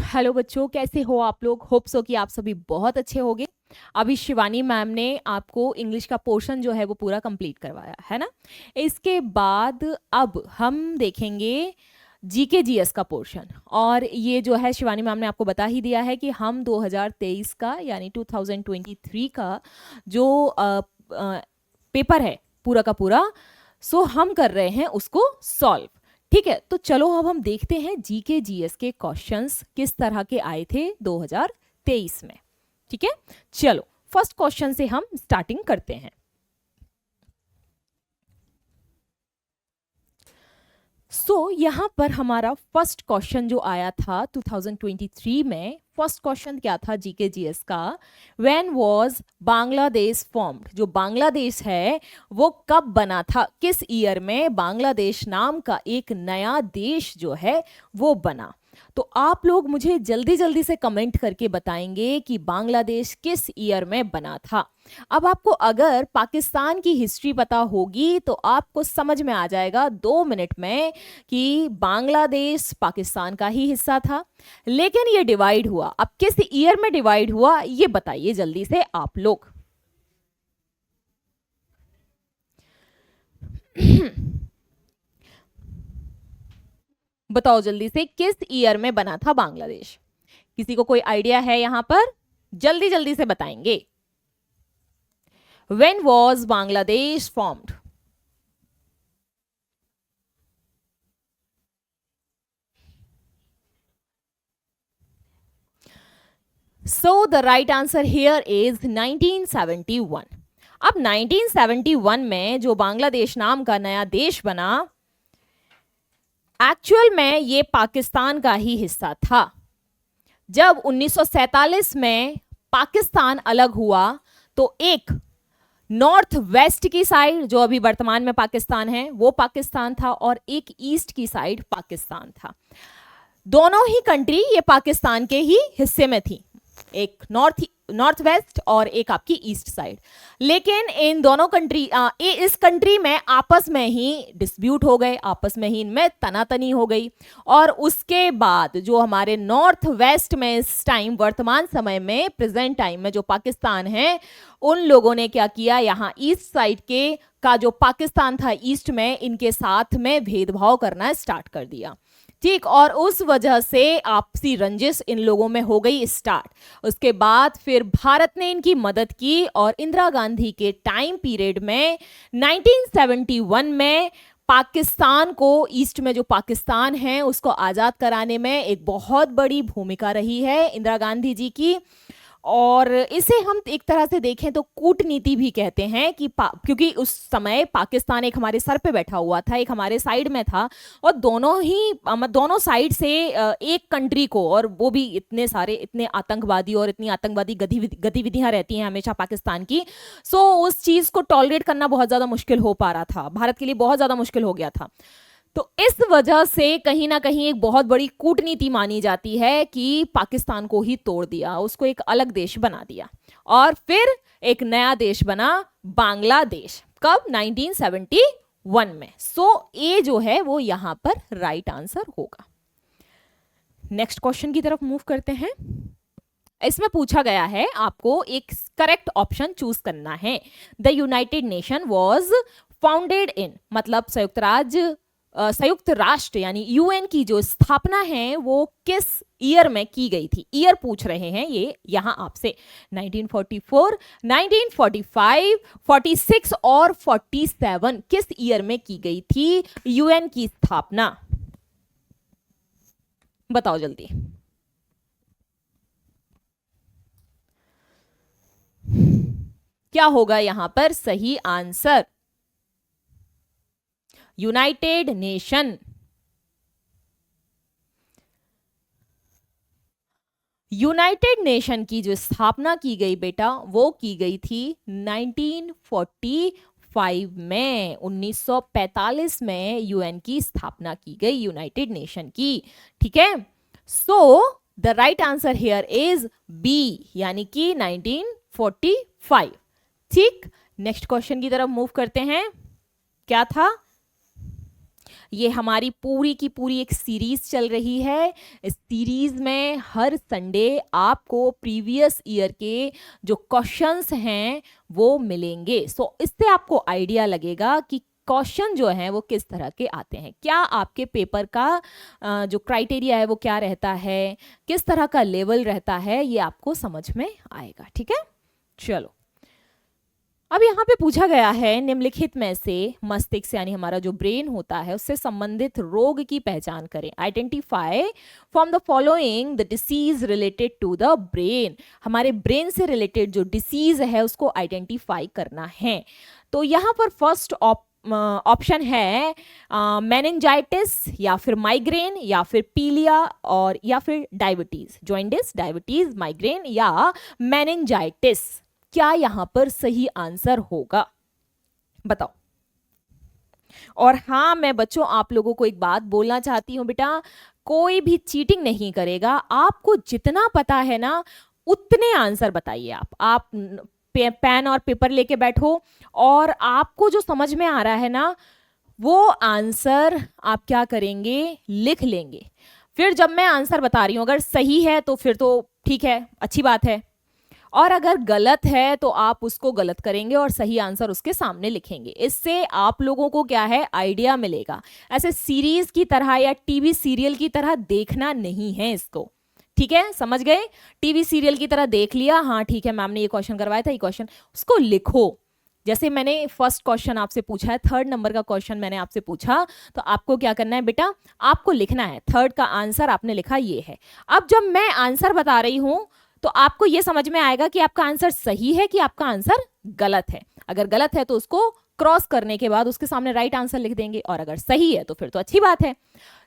हेलो बच्चों, कैसे हो आप लोग? होप सो कि आप सभी बहुत अच्छे होंगे। अभी शिवानी मैम ने आपको इंग्लिश का पोर्शन जो है वो पूरा कंप्लीट करवाया है ना। इसके बाद अब हम देखेंगे जीके जीएस का पोर्शन, और ये जो है शिवानी मैम ने आपको बता ही दिया है कि हम 2023 का यानी 2023 का जो पेपर है पूरा का पूरा, सो हम कर रहे हैं उसको सॉल्व। ठीक है, तो चलो अब हम देखते हैं जीके जीएस के क्वेश्चंस किस तरह के आए थे 2023 में। ठीक है, चलो फर्स्ट क्वेश्चन से हम स्टार्टिंग करते हैं। यहां पर हमारा फर्स्ट क्वेश्चन जो आया था 2023 में, फर्स्ट क्वेश्चन क्या था जीके जीएस का? When was Bangladesh formed? जो बांग्लादेश है वो कब बना था, किस ईयर में बांग्लादेश नाम का एक नया देश जो है वो बना? तो आप लोग मुझे जल्दी जल्दी से कमेंट करके बताएंगे कि बांग्लादेश किस ईयर में बना था। अब आपको अगर पाकिस्तान की हिस्ट्री पता होगी तो आपको समझ में आ जाएगा 2 मिनट में कि बांग्लादेश पाकिस्तान का ही हिस्सा था, लेकिन ये डिवाइड हुआ। अब किस ईयर में डिवाइड हुआ ये बताइए जल्दी से आप लोग। बताओ जल्दी से, किस ईयर में बना था बांग्लादेश? किसी को कोई आइडिया है यहां पर? जल्दी जल्दी से बताएंगे। When was Bangladesh formed? So the right answer here is 1971। अब 1971 में जो बांग्लादेश नाम का नया देश बना, एक्चुअल में ये पाकिस्तान का ही हिस्सा था। जब 1947 में पाकिस्तान अलग हुआ तो एक नॉर्थ वेस्ट की साइड जो अभी वर्तमान में पाकिस्तान है वो पाकिस्तान था, और एक ईस्ट की साइड पाकिस्तान था। दोनों ही कंट्री ये पाकिस्तान के ही हिस्से में थी, एक नॉर्थ वेस्ट और एक आपकी ईस्ट साइड। लेकिन इन दोनों कंट्री इस कंट्री में आपस में ही डिस्प्यूट हो गए, आपस में ही इनमें तनातनी हो गई, और उसके बाद जो हमारे नॉर्थ वेस्ट में इस टाइम वर्तमान समय में प्रेजेंट टाइम में जो पाकिस्तान है, उन लोगों ने क्या किया, यहाँ ईस्ट साइड के का जो पाकिस्तान था ईस्ट में, इनके साथ में भेदभाव करना स्टार्ट कर दिया। ठीक, और उस वजह से आपसी रंजिश इन लोगों में हो गई स्टार्ट। उसके बाद फिर भारत ने इनकी मदद की, और इंदिरा गांधी के टाइम पीरियड में 1971 में पाकिस्तान को, ईस्ट में जो पाकिस्तान है उसको आज़ाद कराने में एक बहुत बड़ी भूमिका रही है इंदिरा गांधी जी की। और इसे हम एक तरह से देखें तो कूटनीति भी कहते हैं कि क्योंकि उस समय पाकिस्तान एक हमारे सर पे बैठा हुआ था, एक हमारे साइड में था, और दोनों साइड से एक कंट्री को, और वो भी इतने आतंकवादी और इतनी आतंकवादी गतिविधियां रहती हैं हमेशा पाकिस्तान की, सो उस चीज को टॉलरेट करना बहुत ज्यादा मुश्किल हो पा रहा था, भारत के लिए बहुत ज्यादा मुश्किल हो गया था। तो इस वजह से कहीं ना कहीं एक बहुत बड़ी कूटनीति मानी जाती है कि पाकिस्तान को ही तोड़ दिया, उसको एक अलग देश बना दिया, और फिर एक नया देश बना बांग्लादेश। कब? 1971 में। सो ये जो है वो यहां पर राइट आंसर होगा। नेक्स्ट क्वेश्चन की तरफ मूव करते हैं। इसमें पूछा गया है आपको एक करेक्ट ऑप्शन चूज करना है। The United nation was founded in, मतलब संयुक्त राष्ट्र यानी यूएन की जो स्थापना है वो किस ईयर में की गई थी? ईयर पूछ रहे हैं ये यहां आपसे। 1944, 1945, 46 और 47 किस ईयर में की गई थी यूएन की स्थापना? बताओ जल्दी। क्या होगा यहां पर सही answer? United nation. United nation की जो स्थापना की गई बेटा वो की गई थी 1945 में 1945 में यूएन की स्थापना की गई, यूनाइटेड नेशन की। ठीक है, so the right answer here is B, यानी कि 1945। ठीक, नेक्स्ट क्वेश्चन की तरफ मूव करते हैं। क्या था? ये हमारी पूरी की पूरी एक सीरीज चल रही है। इस सीरीज में हर संडे आपको प्रीवियस ईयर के जो क्वेश्चंस हैं वो मिलेंगे। सो इससे आपको आइडिया लगेगा कि क्वेश्चन जो हैं वो किस तरह के आते हैं, क्या आपके पेपर का जो क्राइटेरिया है वो क्या रहता है, किस तरह का लेवल रहता है, ये आपको समझ में आएगा। ठीक है, चलो अब यहाँ पे पूछा गया है निम्नलिखित में से मस्तिष्क यानी हमारा जो ब्रेन होता है उससे संबंधित रोग की पहचान करें। Identify from the following the disease related to the brain. हमारे ब्रेन से रिलेटेड जो डिसीज है उसको आइडेंटिफाई करना है। तो यहाँ पर फर्स्ट ऑप्शन है मेनिंजाइटिस या फिर माइग्रेन या फिर पीलिया और या फिर डायबिटीज, जॉइंटिस, डायबिटीज, माइग्रेन या मेनिंजाइटिस। क्या यहां पर सही आंसर होगा? बताओ। और हाँ, मैं बच्चों आप लोगों को एक बात बोलना चाहती हूं बेटा, कोई भी चीटिंग नहीं करेगा। आपको जितना पता है ना उतने आंसर बताइए। आप पेन और पेपर लेके बैठो और आपको जो समझ में आ रहा है ना वो आंसर आप क्या करेंगे, लिख लेंगे। फिर जब मैं आंसर बता रही हूं अगर सही है तो फिर तो ठीक है, अच्छी बात है, और अगर गलत है तो आप उसको गलत करेंगे और सही आंसर उसके सामने लिखेंगे। इससे आप लोगों को क्या है, आइडिया मिलेगा। ऐसे सीरीज की तरह या टीवी सीरियल की तरह देखना नहीं है इसको। ठीक है, समझ गए? टीवी सीरियल की तरह देख लिया, हाँ ठीक है मैम ने ये क्वेश्चन करवाया था, ये क्वेश्चन, उसको लिखो। जैसे मैंने फर्स्ट क्वेश्चन आपसे पूछा है, 3rd नंबर का क्वेश्चन मैंने आपसे पूछा, तो आपको क्या करना है बेटा, आपको लिखना है। 3rd का आंसर आपने लिखा ये है। अब जब मैं आंसर बता रही हूं तो आपको यह समझ में आएगा कि आपका आंसर सही है कि आपका आंसर गलत है। अगर गलत है तो उसको क्रॉस करने के बाद उसके सामने राइट आंसर लिख देंगे, और अगर सही है तो फिर तो अच्छी बात है।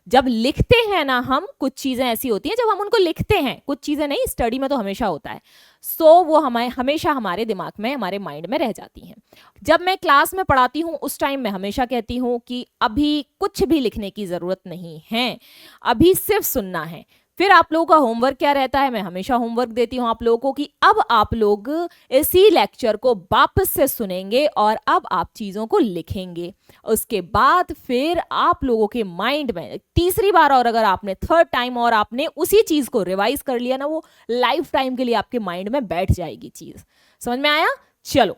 जब लिखते हैं ना हम, कुछ चीजें ऐसी होती हैं जब हम उनको लिखते हैं, कुछ चीजें नहीं, स्टडी में तो हमेशा होता है, सो वो हमेशा हमारे दिमाग में, हमारे माइंड में रह जाती हैं। जब मैं क्लास में पढ़ाती हूँ उस टाइम मैं हमेशा कहती हूँ कि अभी कुछ भी लिखने की जरूरत नहीं है, अभी सिर्फ सुनना है। फिर आप लोगों का होमवर्क क्या रहता है, मैं हमेशा होमवर्क देती हूं आप लोगों को कि अब आप लोग इसी लेक्चर को वापस से सुनेंगे और अब आप चीजों को लिखेंगे। उसके बाद फिर आप लोगों के माइंड में तीसरी बार, और अगर आपने 3rd टाइम और आपने उसी चीज को रिवाइज कर लिया ना, वो लाइफ टाइम के लिए आपके माइंड में बैठ जाएगी चीज। समझ में आया? चलो,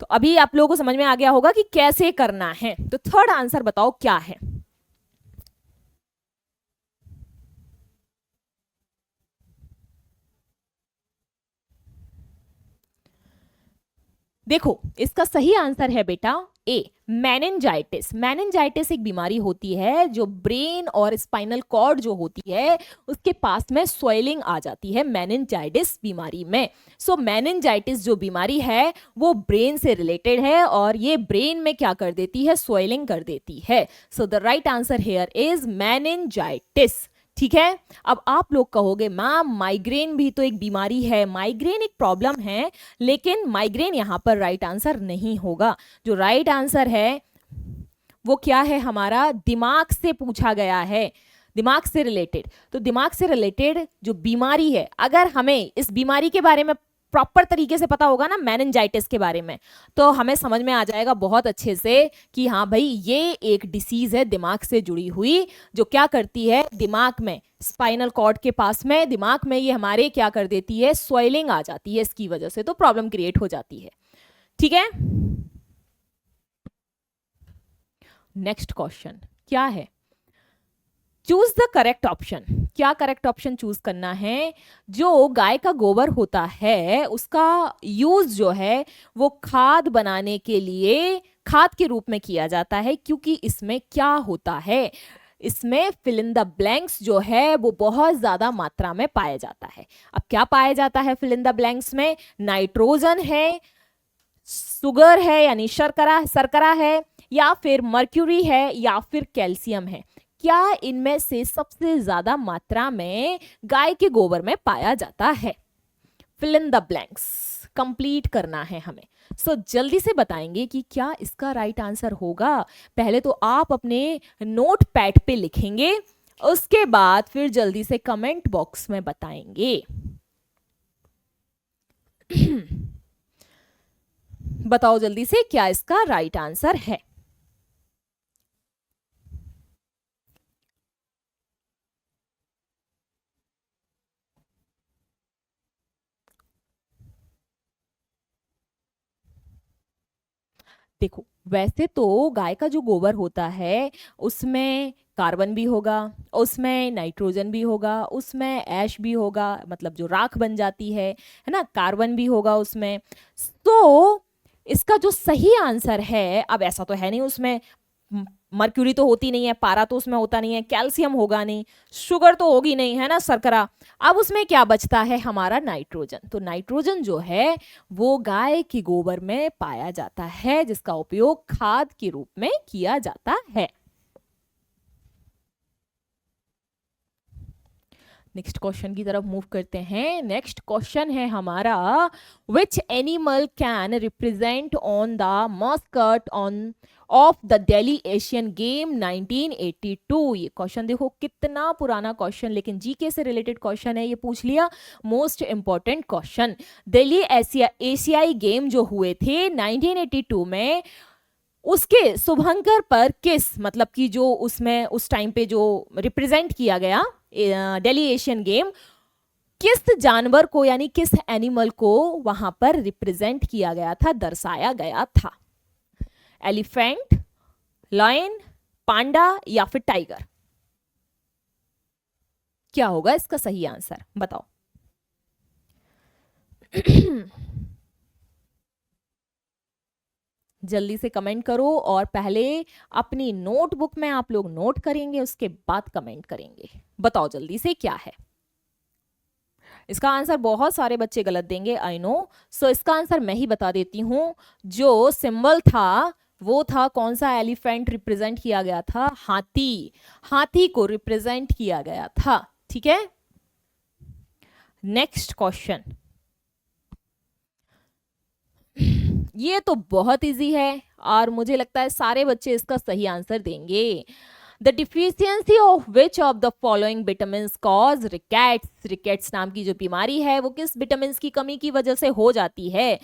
तो अभी आप लोगों को समझ में आ गया होगा कि कैसे करना है। तो 3rd आंसर बताओ क्या है? देखो, इसका सही आंसर है बेटा ए, मेनिंजाइटिस। मेनिंजाइटिस एक बीमारी होती है जो ब्रेन और स्पाइनल कॉर्ड जो होती है उसके पास में स्वेलिंग आ जाती है मेनिंजाइटिस बीमारी में। सो मेनिंजाइटिस जो बीमारी है वो ब्रेन से रिलेटेड है और ये ब्रेन में क्या कर देती है, स्वेलिंग कर देती है। So the right answer here is meningitis. ठीक है, अब आप लोग कहोगे मैम माइग्रेन भी तो एक बीमारी है, माइग्रेन एक प्रॉब्लम है, लेकिन माइग्रेन यहां पर राइट आंसर नहीं होगा। जो राइट आंसर है वो क्या है, हमारा दिमाग से पूछा गया है, दिमाग से रिलेटेड। तो दिमाग से रिलेटेड जो बीमारी है, अगर हमें इस बीमारी के बारे में प्रॉपर तरीके से पता होगा ना, मेनिंजाइटिस के बारे में, तो हमें समझ में आ जाएगा बहुत अच्छे से कि हाँ भाई ये एक डिसीज है दिमाग से जुड़ी हुई, जो क्या करती है, दिमाग में स्पाइनल कॉर्ड के पास में दिमाग में ये हमारे क्या कर देती है, स्वेलिंग आ जाती है, इसकी वजह से तो प्रॉब्लम क्रिएट हो जाती है। ठीक है, नेक्स्ट क्वेश्चन क्या है, चूज द करेक्ट ऑप्शन। क्या करेक्ट ऑप्शन चूज करना है? जो गाय का गोबर होता है उसका यूज जो है वो खाद बनाने के लिए खाद के रूप में किया जाता है, क्योंकि इसमें क्या होता है, इसमें फिल इन द ब्लैंक्स जो है वो बहुत ज्यादा मात्रा में पाया जाता है। अब क्या पाया जाता है फिल इन द ब्लैंक्स में? नाइट्रोजन है, शुगर है यानी शर्करा है, या फिर मर्क्यूरी है, या फिर कैल्शियम है। क्या इनमें से सबसे ज्यादा मात्रा में गाय के गोबर में पाया जाता है? Fill in the blanks complete करना है हमें। जल्दी से बताएंगे कि क्या इसका राइट आंसर होगा। पहले तो आप अपने नोट पैड पे लिखेंगे, उसके बाद फिर जल्दी से कमेंट बॉक्स में बताएंगे। बताओ जल्दी से क्या इसका राइट आंसर है। देखो, वैसे तो गाय का जो गोबर होता है उसमें कार्बन भी होगा, उसमें नाइट्रोजन भी होगा, उसमें ऐश भी होगा, मतलब जो राख बन जाती है ना, कार्बन भी होगा उसमें। तो इसका जो सही आंसर है, अब ऐसा तो है नहीं उसमें मर्क्यूरी तो होती नहीं है, पारा तो उसमें होता नहीं है, कैल्शियम होगा नहीं, शुगर तो होगी नहीं, है ना, शर्करा। अब उसमें क्या बचता है, हमारा नाइट्रोजन। तो नाइट्रोजन जो है वो गाय की गोबर में पाया जाता है, जिसका उपयोग खाद के रूप में किया जाता है। नेक्स्ट क्वेश्चन की तरफ मूव करते हैं। नेक्स्ट क्वेश्चन है हमारा, which animal can represent on the Muscat on off the Delhi Asian game 1982। ये क्वेश्चन देखो कितना पुराना क्वेश्चन, लेकिन जीके से रिलेटेड क्वेश्चन है, ये पूछ लिया। मोस्ट इंपॉर्टेंट क्वेश्चन, दिल्ली एशियाई गेम जो हुए थे 1982 में, उसके शुभंकर पर किस, मतलब कि जो उसमें उस टाइम पे जो रिप्रेजेंट किया गया दिल्ली एशियन गेम, किस जानवर को यानी किस एनिमल को वहां पर रिप्रेजेंट किया गया था, दर्शाया गया था। एलिफेंट, लायन, पांडा या फिर टाइगर? क्या होगा इसका सही आंसर, बताओ। जल्दी से कमेंट करो, और पहले अपनी नोटबुक में आप लोग नोट करेंगे, उसके बाद कमेंट करेंगे। बताओ जल्दी से क्या है इसका आंसर। बहुत सारे बच्चे गलत देंगे, आई नो। सो इसका आंसर मैं ही बता देती हूं। जो सिंबल था वो था कौन सा, एलिफेंट रिप्रेजेंट किया गया था, हाथी, हाथी को रिप्रेजेंट किया गया था। ठीक है, नेक्स्ट क्वेश्चन। ये तो बहुत इजी है और मुझे लगता है सारे बच्चे इसका सही आंसर देंगे। The deficiency of which of the following vitamin cause rickets. Rickets नाम की जो बीमारी है वो किस विटामिन की कमी की वजह से हो जाती है।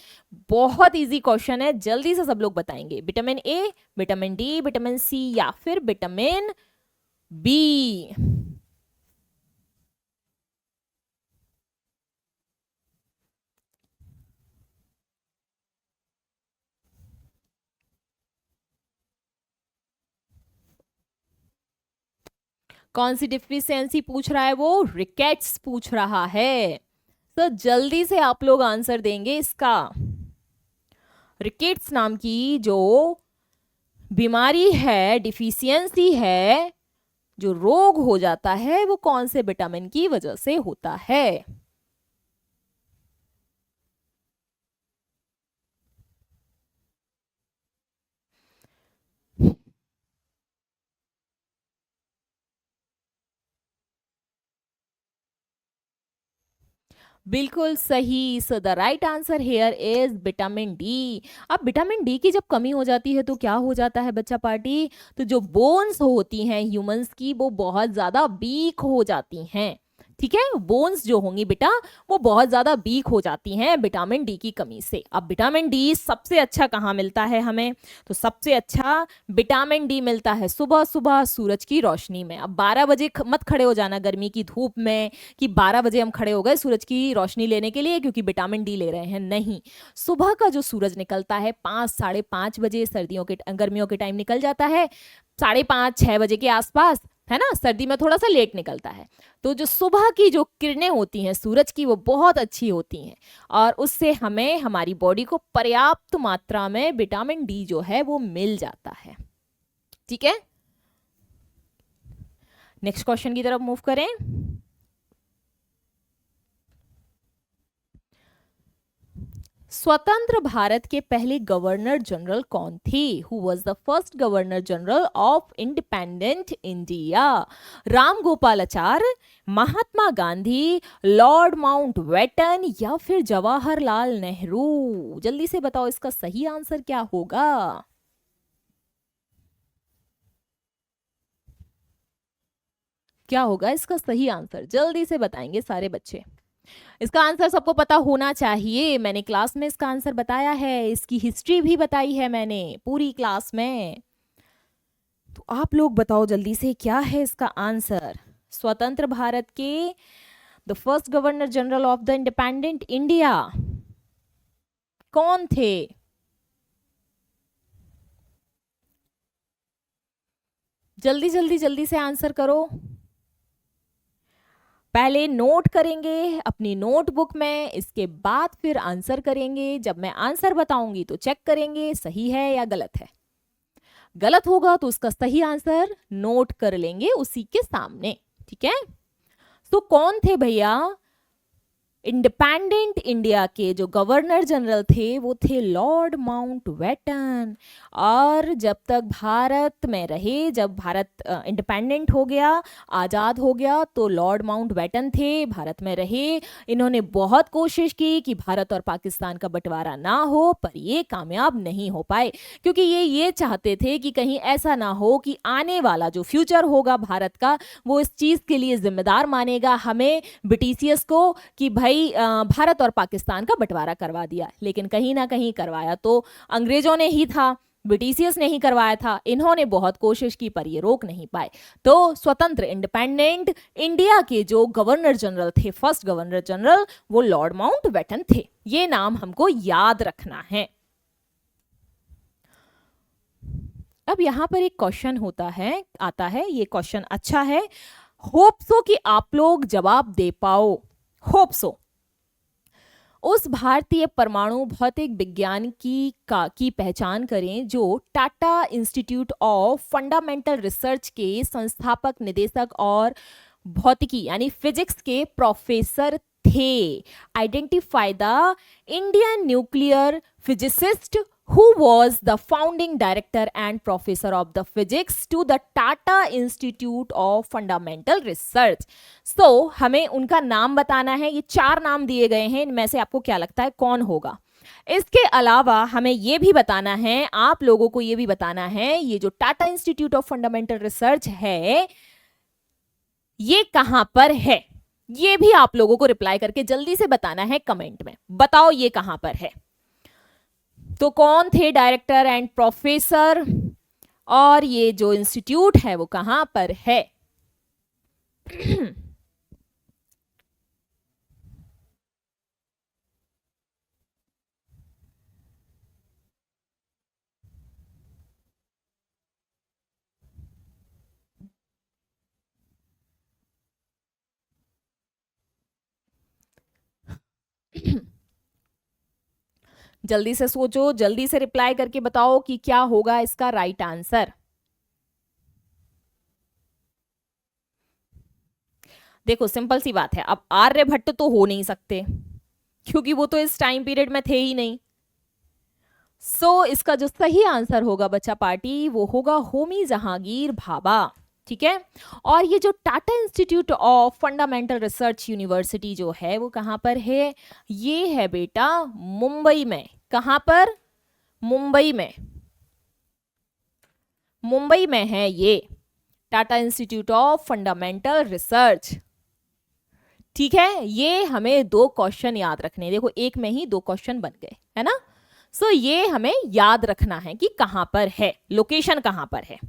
बहुत इजी क्वेश्चन है, जल्दी से सब लोग बताएंगे। Vitamin A, vitamin D, vitamin C या फिर विटामिन बी? कौन सी डिफिशियंसी पूछ रहा है वो, रिकेट्स पूछ रहा है। तो जल्दी से आप लोग आंसर देंगे इसका। रिकेट्स नाम की जो बीमारी है, डिफिशियंसी है, जो रोग हो जाता है, वो कौन से विटामिन की वजह से होता है? बिल्कुल सही। सो the right answer here is vitamin D. अब विटामिन डी की जब कमी हो जाती है तो क्या हो जाता है बच्चा पार्टी, तो जो बोन्स होती हैं ह्यूमंस की वो बहुत ज्यादा वीक हो जाती हैं। ठीक है, बोन्स जो होंगी बेटा वो बहुत ज्यादा वीक हो जाती हैं विटामिन डी की कमी से। अब विटामिन डी सबसे अच्छा कहाँ मिलता है हमें, तो सबसे अच्छा विटामिन डी मिलता है सुबह सुबह सूरज की रोशनी में। अब 12 बजे मत खड़े हो जाना गर्मी की धूप में कि 12 बजे हम खड़े हो गए सूरज की रोशनी लेने के लिए क्योंकि विटामिन डी ले रहे हैं, नहीं। सुबह का जो सूरज निकलता है 5 साढ़े 5 बजे, सर्दियों के गर्मियों के टाइम निकल जाता है 5:30 6 बजे के आसपास, है ना, सर्दी में थोड़ा सा लेट निकलता है। तो जो सुबह की जो किरणें होती हैं सूरज की वो बहुत अच्छी होती हैं और उससे हमें हमारी बॉडी को पर्याप्त मात्रा में विटामिन डी जो है वो मिल जाता है। ठीक है, नेक्स्ट क्वेश्चन की तरफ मूव करें। स्वतंत्र भारत के पहले गवर्नर जनरल कौन थे? Who was the first governor general of independent India? Ram Gopalachari, Mahatma Gandhi, Lord Mountbatten या फिर जवाहरलाल नेहरू? जल्दी से बताओ इसका सही आंसर क्या होगा? क्या होगा इसका सही आंसर? जल्दी से बताएंगे सारे बच्चे। इसका आंसर सबको पता होना चाहिए, मैंने क्लास में इसका आंसर बताया है, इसकी हिस्ट्री भी बताई है मैंने पूरी क्लास में। तो आप लोग बताओ जल्दी से क्या है इसका आंसर? स्वतंत्र भारत के the first governor general of the independent India कौन थे? जल्दी जल्दी जल्दी से आंसर करो। पहले नोट करेंगे अपनी नोटबुक में, इसके बाद फिर आंसर करेंगे। जब मैं आंसर बताऊंगी तो चेक करेंगे सही है या गलत है। गलत होगा तो उसका सही आंसर नोट कर लेंगे उसी के सामने, ठीक है? तो कौन थे भैया इंडिपेंडेंट इंडिया के जो गवर्नर जनरल थे? वो थे लॉर्ड माउंटबेटन। और जब तक भारत में रहे, जब भारत इंडिपेंडेंट हो गया, आज़ाद हो गया, तो लॉर्ड माउंटबेटन थे, भारत में रहे। इन्होंने बहुत कोशिश की कि भारत और पाकिस्तान का बंटवारा ना हो, पर ये कामयाब नहीं हो पाए, क्योंकि ये चाहते थे कि कहीं ऐसा ना हो कि आने वाला जो फ्यूचर होगा भारत का, वो इस चीज़ के लिए जिम्मेदार मानेगा हमें ब्रिटिशियर्स को कि भाई भारत और पाकिस्तान का बंटवारा करवा दिया। लेकिन कहीं ना कहीं करवाया तो अंग्रेजों ने ही था, ब्रिटिशियर्स ने ही करवाया था। इन्होंने बहुत कोशिश की पर ये रोक नहीं पाए। तो स्वतंत्र इंडिपेंडेंट इंडिया के जो गवर्नर जनरल थे, फर्स्ट गवर्नर जनरल, वो लॉर्ड माउंटबेटन थे। ये नाम हमको याद रखना है। अब यहां पर एक क्वेश्चन आता है, ये क्वेश्चन अच्छा है, होप सो कि आप लोग जवाब दे पाओ, होप सो। उस भारतीय परमाणु भौतिक विज्ञान की पहचान करें जो Tata institute of fundamental research के संस्थापक, निदेशक और भौतिकी यानी फिजिक्स के प्रोफेसर थे। Identify the Indian nuclear physicist who was the founding director and professor of the physics to the Tata Institute of Fundamental Research। So हमें उनका नाम बताना है। ये 4 नाम दिए गए हैं, इनमें से आपको क्या लगता है कौन होगा? इसके अलावा हमें ये भी बताना है, आप लोगों को ये भी बताना है, ये जो Tata institute of fundamental research है ये कहां पर है? ये भी आप लोगों को रिप्लाई करके जल्दी से बताना है कमेंट में। बताओ ये कहां पर है? तो कौन थे डायरेक्टर एंड प्रोफेसर, और ये जो इंस्टीट्यूट है वो कहां पर है? जल्दी से सोचो, जल्दी से रिप्लाई करके बताओ कि क्या होगा इसका राइट आंसर। देखो सिंपल सी बात है, अब आर्यभट्ट तो हो नहीं सकते क्योंकि वो तो इस टाइम पीरियड में थे ही नहीं। सो इसका जो सही आंसर होगा बच्चा पार्टी, वो होगा होमी जहांगीर भाभा, ठीक है? और ये जो Tata institute of fundamental research university जो है वो कहां पर है? ये है बेटा मुंबई में। कहां पर? मुंबई में। मुंबई में है ये Tata institute of fundamental research, ठीक है? ये हमें 2 क्वेश्चन याद रखने, देखो एक में ही 2 क्वेश्चन बन गए, है ना? सो ये हमें याद रखना है कि कहां पर है, लोकेशन कहां पर है।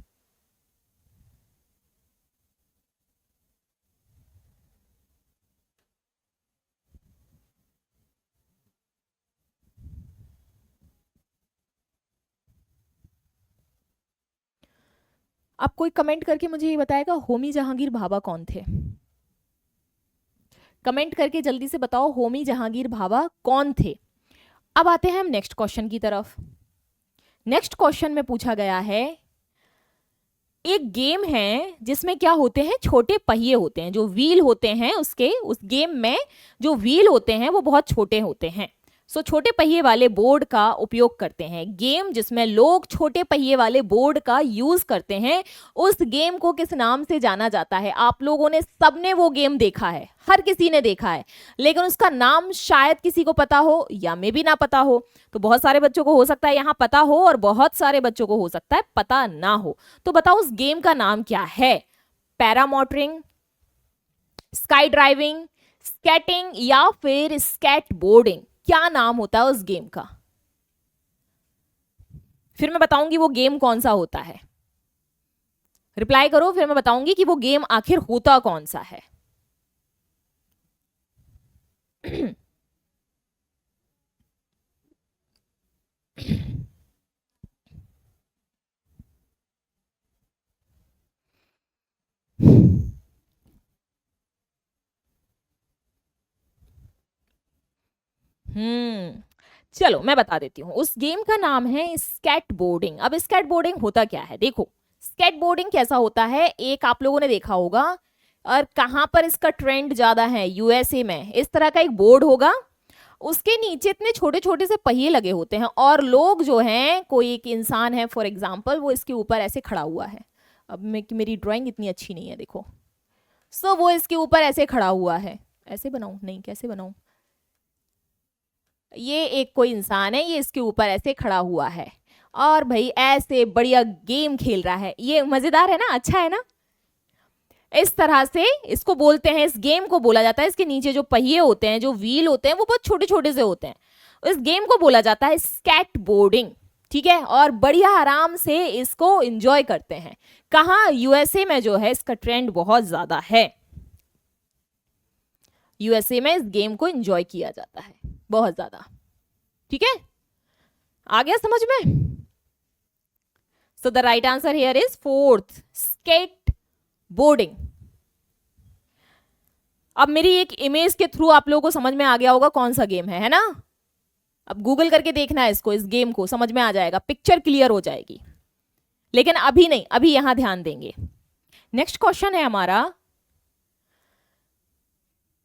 अब कोई कमेंट करके मुझे ये बताएगा होमी जहांगीर भाभा कौन थे? कमेंट करके जल्दी से बताओ होमी जहांगीर भाभा कौन थे। अब आते हैं हम नेक्स्ट क्वेश्चन की तरफ। नेक्स्ट क्वेश्चन में पूछा गया है, एक गेम है जिसमें क्या होते हैं, छोटे पहिए होते हैं, जो व्हील होते हैं उसके, उस गेम में जो व्हील होते हैं वो बहुत छोटे होते हैं। सो छोटे पहिए वाले बोर्ड का उपयोग करते हैं। गेम जिसमें लोग छोटे पहिए वाले बोर्ड का यूज करते हैं, उस गेम को किस नाम से जाना जाता है? आप लोगों ने सबने वो गेम देखा है, हर किसी ने देखा है, लेकिन उसका नाम शायद किसी को पता हो या मे भी ना पता हो। तो बहुत सारे बच्चों को हो सकता है यहाँ पता हो और बहुत सारे बच्चों को हो सकता है पता ना हो। तो बताओ उस गेम का नाम क्या है? पैरामोटरिंग, स्काई ड्राइविंग, स्केटिंग या फिर स्केट बोर्डिंग? क्या नाम होता है उस गेम का? फिर मैं बताऊंगी वो गेम कौन सा होता है। रिप्लाई करो, फिर मैं बताऊंगी कि वो गेम आखिर होता कौन सा है। हम्म चलो मैं बता देती हूँ। उस गेम का नाम है स्केट बोर्डिंग। अब स्केट बोर्डिंग होता क्या है? देखो स्केट बोर्डिंग कैसा होता है, एक आप लोगों ने देखा होगा, और कहां पर इसका ट्रेंड ज्यादा है? यूएसए में। इस तरह का एक बोर्ड होगा, उसके नीचे इतने छोटे छोटे से पहिए लगे होते हैं, और लोग जो हैं, कोई एक इंसान है फॉर एग्जाम्पल, वो इसके ऊपर ऐसे खड़ा हुआ है। अब मेरी ड्राइंग इतनी अच्छी नहीं है, देखो। सो वो इसके ऊपर ऐसे खड़ा हुआ है। ऐसे बनाऊं? नहीं, कैसे बनाऊं? ये एक कोई इंसान है, ये इसके ऊपर ऐसे खड़ा हुआ है और भाई ऐसे बढ़िया गेम खेल रहा है। ये मजेदार है ना, अच्छा है ना? इस तरह से इसको बोलते हैं, इस गेम को बोला जाता है, इसके नीचे जो पहिए होते हैं, जो व्हील होते हैं, वो बहुत छोटे छोटे से होते हैं। इस गेम को बोला जाता है स्केट बोर्डिंग, ठीक है? और बढ़िया आराम से इसको एंजॉय करते हैं। कहाँ? यूएसए में जो है इसका ट्रेंड बहुत ज्यादा है। यूएसए में इस गेम को एंजॉय किया जाता है बहुत ज्यादा, ठीक है? आ गया समझ में? So the right answer here is fourth, skateboarding. अब मेरी एक इमेज के थ्रू आप लोगों को समझ में आ गया होगा कौन सा गेम है ना? अब गूगल करके देखना है इसको, इस गेम को, समझ में आ जाएगा, पिक्चर क्लियर हो जाएगी। लेकिन अभी नहीं, अभी यहां ध्यान देंगे। नेक्स्ट क्वेश्चन है हमारा,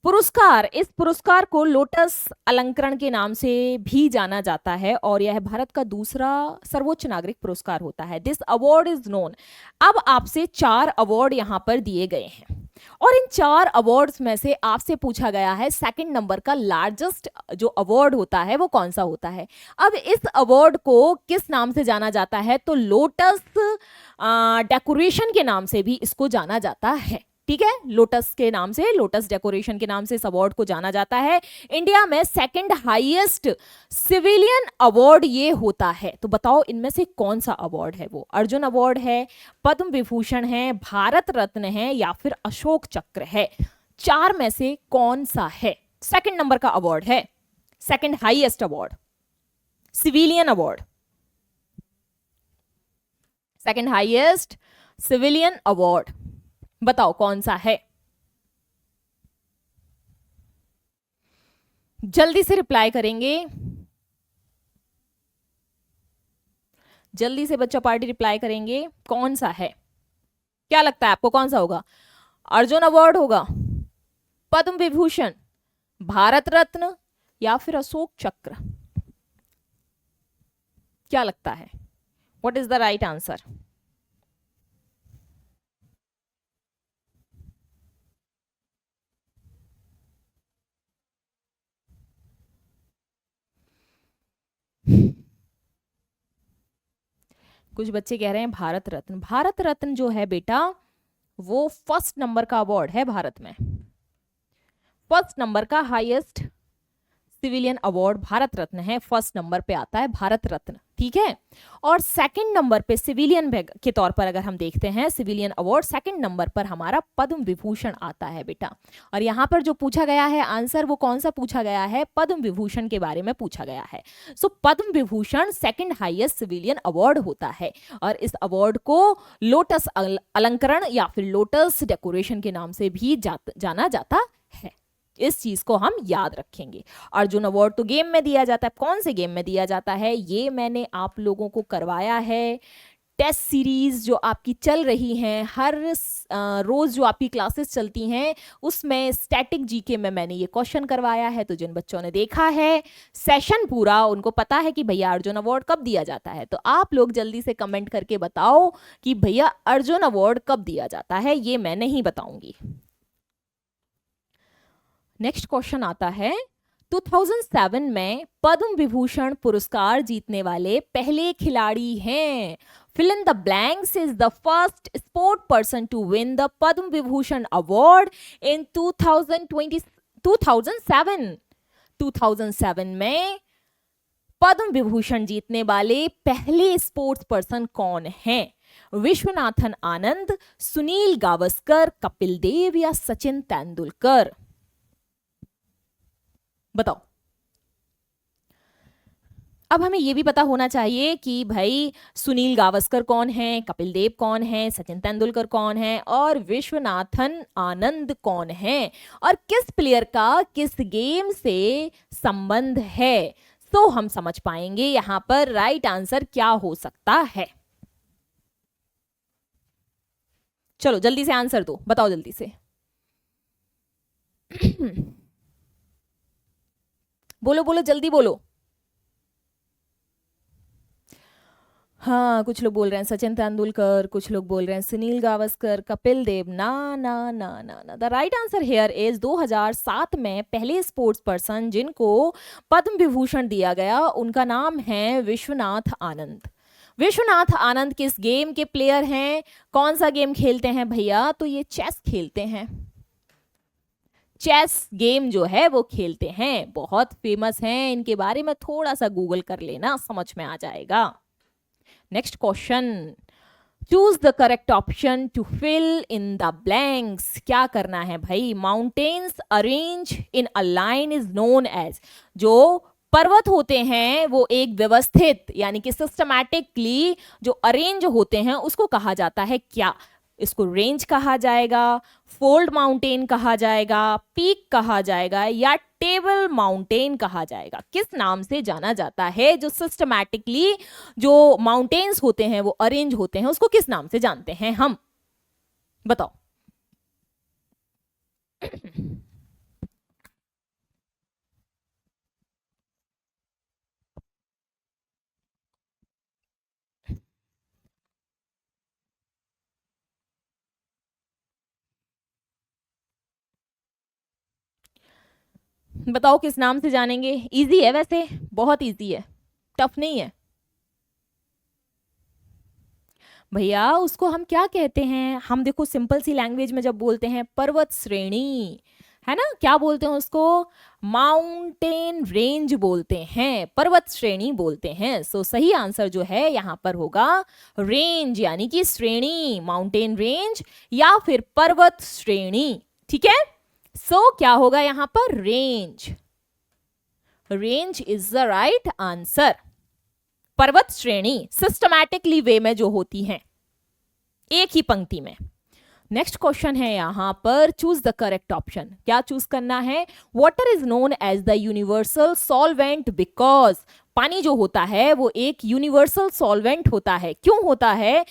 पुरस्कार। इस पुरस्कार को लोटस अलंकरण के नाम से भी जाना जाता है और यह भारत का दूसरा सर्वोच्च नागरिक पुरस्कार होता है। This award is known. अब आपसे 4 अवार्ड यहां पर दिए गए हैं और इन 4 अवार्ड्स में से आपसे पूछा गया है सेकंड नंबर का लार्जेस्ट जो अवार्ड होता है वो कौन सा होता है। अब इस अवार्ड को किस नाम से जाना जाता है? तो लोटस डेकोरेशन के नाम से भी इसको जाना जाता है, ठीक है? लोटस के नाम से, लोटस डेकोरेशन के नाम से इस अवार्ड को जाना जाता है। इंडिया में सेकंड हाईएस्ट सिविलियन अवार्ड ये होता है। तो बताओ इनमें से कौन सा अवार्ड है वो? अर्जुन अवार्ड है, पद्म विभूषण है, भारत रत्न है या फिर अशोक चक्र है? 4 में से कौन सा है? सेकंड नंबर का अवार्ड है, second highest award, civilian award, second highest civilian award, बताओ कौन सा है? जल्दी से रिप्लाई करेंगे, जल्दी से बच्चा पार्टी रिप्लाई करेंगे, कौन सा है? क्या लगता है आपको कौन सा होगा? अर्जुन अवार्ड होगा, पद्म विभूषण, भारत रत्न या फिर अशोक चक्र? क्या लगता है? What is the right answer? कुछ बच्चे कह रहे हैं भारत रत्न। भारत रत्न जो है बेटा वो फर्स्ट नंबर का अवार्ड है भारत में। फर्स्ट नंबर का highest civilian award Bharat Ratna है, फर्स्ट नंबर पे आता है भारत रत्न, ठीक है? और सेकंड नंबर पे सिविलियन के तौर पर अगर हम देखते हैं सिविलियन अवार्ड, सेकंड नंबर पर हमारा पद्म विभूषण आता है बेटा। और यहाँ पर जो पूछा गया है आंसर वो कौन सा पूछा गया है? पद्म विभूषण के बारे में पूछा गया है। So Padma Vibhushan second highest civilian award होता है और इस अवार्ड को लोटस अलंकरण या फिर लोटस डेकोरेशन के नाम से भी जाना जाता है। इस चीज को हम याद रखेंगे। अर्जुन अवार्ड तो गेम में दिया जाता है, कौन से गेम में दिया जाता है ये मैंने आप लोगों को करवाया है टेस्ट सीरीज जो आपकी चल रही हैं, हर रोज जो आपकी क्लासेस चलती हैं उसमें स्टैटिक जीके में मैंने ये क्वेश्चन करवाया है। तो जिन बच्चों ने देखा है सेशन पूरा, उनको पता है कि भैया अर्जुन अवार्ड कब दिया जाता है। तो आप लोग जल्दी से कमेंट करके बताओ कि भैया अर्जुन अवार्ड कब दिया जाता है, ये मैं नहीं बताऊंगी। नेक्स्ट क्वेश्चन आता है 2007 में पद्म विभूषण पुरस्कार जीतने वाले पहले खिलाड़ी हैं। Fill in the blanks is the first sport person to win the Padma Vibhushan Award in 2007। 2007 में पद्म विभूषण जीतने वाले पहले स्पोर्ट्स पर्सन कौन हैं? विश्वनाथन आनंद, सुनील गावस्कर, कपिल देव या सचिन तेंदुलकर? बताओ। अब हमें यह भी पता होना चाहिए कि भाई सुनील गावस्कर कौन है, कपिल देव कौन है, सचिन तेंदुलकर कौन है और विश्वनाथन आनंद कौन है और किस प्लेयर का किस गेम से संबंध है। तो हम समझ पाएंगे यहां पर राइट आंसर क्या हो सकता है। चलो जल्दी से आंसर दो, बताओ जल्दी से। बोलो बोलो जल्दी बोलो। हाँ, कुछ लोग बोल रहे हैं सचिन तेंदुलकर, कुछ लोग बोल रहे हैं सुनील गावस्कर, कपिल देव। ना ना ना ना ना, the right answer here is 2007 में पहले स्पोर्ट्स पर्सन जिनको पद्म विभूषण दिया गया उनका नाम है विश्वनाथ आनंद। विश्वनाथ आनंद किस गेम के प्लेयर हैं, कौन सा गेम खेलते हैं भैया? तो ये चेस खेलते हैं। चेस गेम जो है वो खेलते हैं, बहुत फेमस हैं। इनके बारे में थोड़ा सा गूगल कर लेना, समझ में आ जाएगा। Next question, choose the correct option to fill in the blanks. क्या करना है भाई? Mountains arrange in a line is known as. जो पर्वत होते हैं वो एक व्यवस्थित यानी कि सिस्टमैटिकली जो अरेंज होते हैं उसको कहा जाता है क्या? इसको रेंज कहा जाएगा, फोल्ड माउंटेन कहा जाएगा, पीक कहा जाएगा या टेबल माउंटेन कहा जाएगा? किस नाम से जाना जाता है जो सिस्टमैटिकली जो माउंटेन्स होते हैं वो अरेंज होते हैं, उसको किस नाम से जानते हैं हम? बताओ। बताओ किस नाम से जानेंगे? इजी है, वैसे बहुत इजी है, टफ नहीं है भैया। उसको हम क्या कहते हैं? हम देखो सिंपल सी लैंग्वेज में जब बोलते हैं पर्वत श्रेणी, है ना, क्या बोलते हैं उसको? माउंटेन रेंज बोलते हैं, पर्वत श्रेणी बोलते हैं। सो सही आंसर जो है यहां पर होगा रेंज, यानी कि श्रेणी, माउंटेन रेंज या फिर पर्वत श्रेणी। ठीक है, सो क्या होगा यहां पर? Range. Range is the right answer. पर्वत श्रेणी सिस्टमैटिकली वे में जो होती हैं एक ही पंक्ति में। नेक्स्ट क्वेश्चन है यहां पर, चूज द करेक्ट ऑप्शन। क्या चूज करना है? Water is known as the universal solvent because. पानी जो होता है वो एक यूनिवर्सल सॉल्वेंट होता है। क्यों होता है?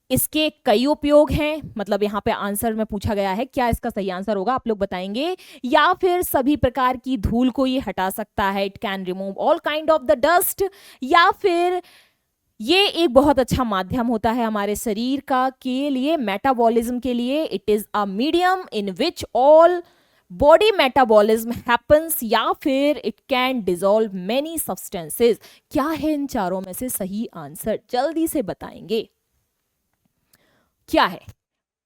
इसके कई उपयोग हैं, मतलब यहाँ पे आंसर में पूछा गया है। क्या इसका सही आंसर होगा आप लोग बताएंगे? या फिर सभी प्रकार की धूल को ये हटा सकता है, it can remove all kind of the dust, या फिर ये एक बहुत अच्छा माध्यम होता है हमारे शरीर का के लिए, मेटाबॉलिज्म के लिए। It is a medium in which all body metabolism happens, या फिर it can dissolve many substances. क्या है इन चारों में से सही आंसर? जल्दी से बताएंगे क्या है?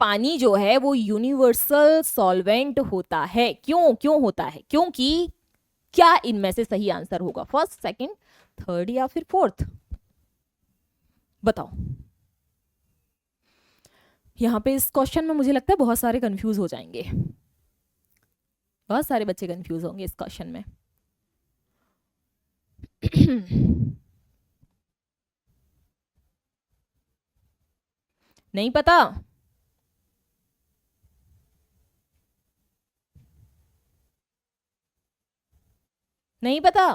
पानी जो है वो यूनिवर्सल सॉल्वेंट होता है। क्यों होता है? क्योंकि क्या इनमें से सही आंसर होगा? फर्स्ट, सेकंड, थर्ड या फिर फोर्थ? बताओ। यहां पे इस क्वेश्चन में मुझे लगता है बहुत सारे कंफ्यूज हो जाएंगे, बहुत सारे बच्चे कंफ्यूज होंगे इस क्वेश्चन में। नहीं पता? नहीं पता?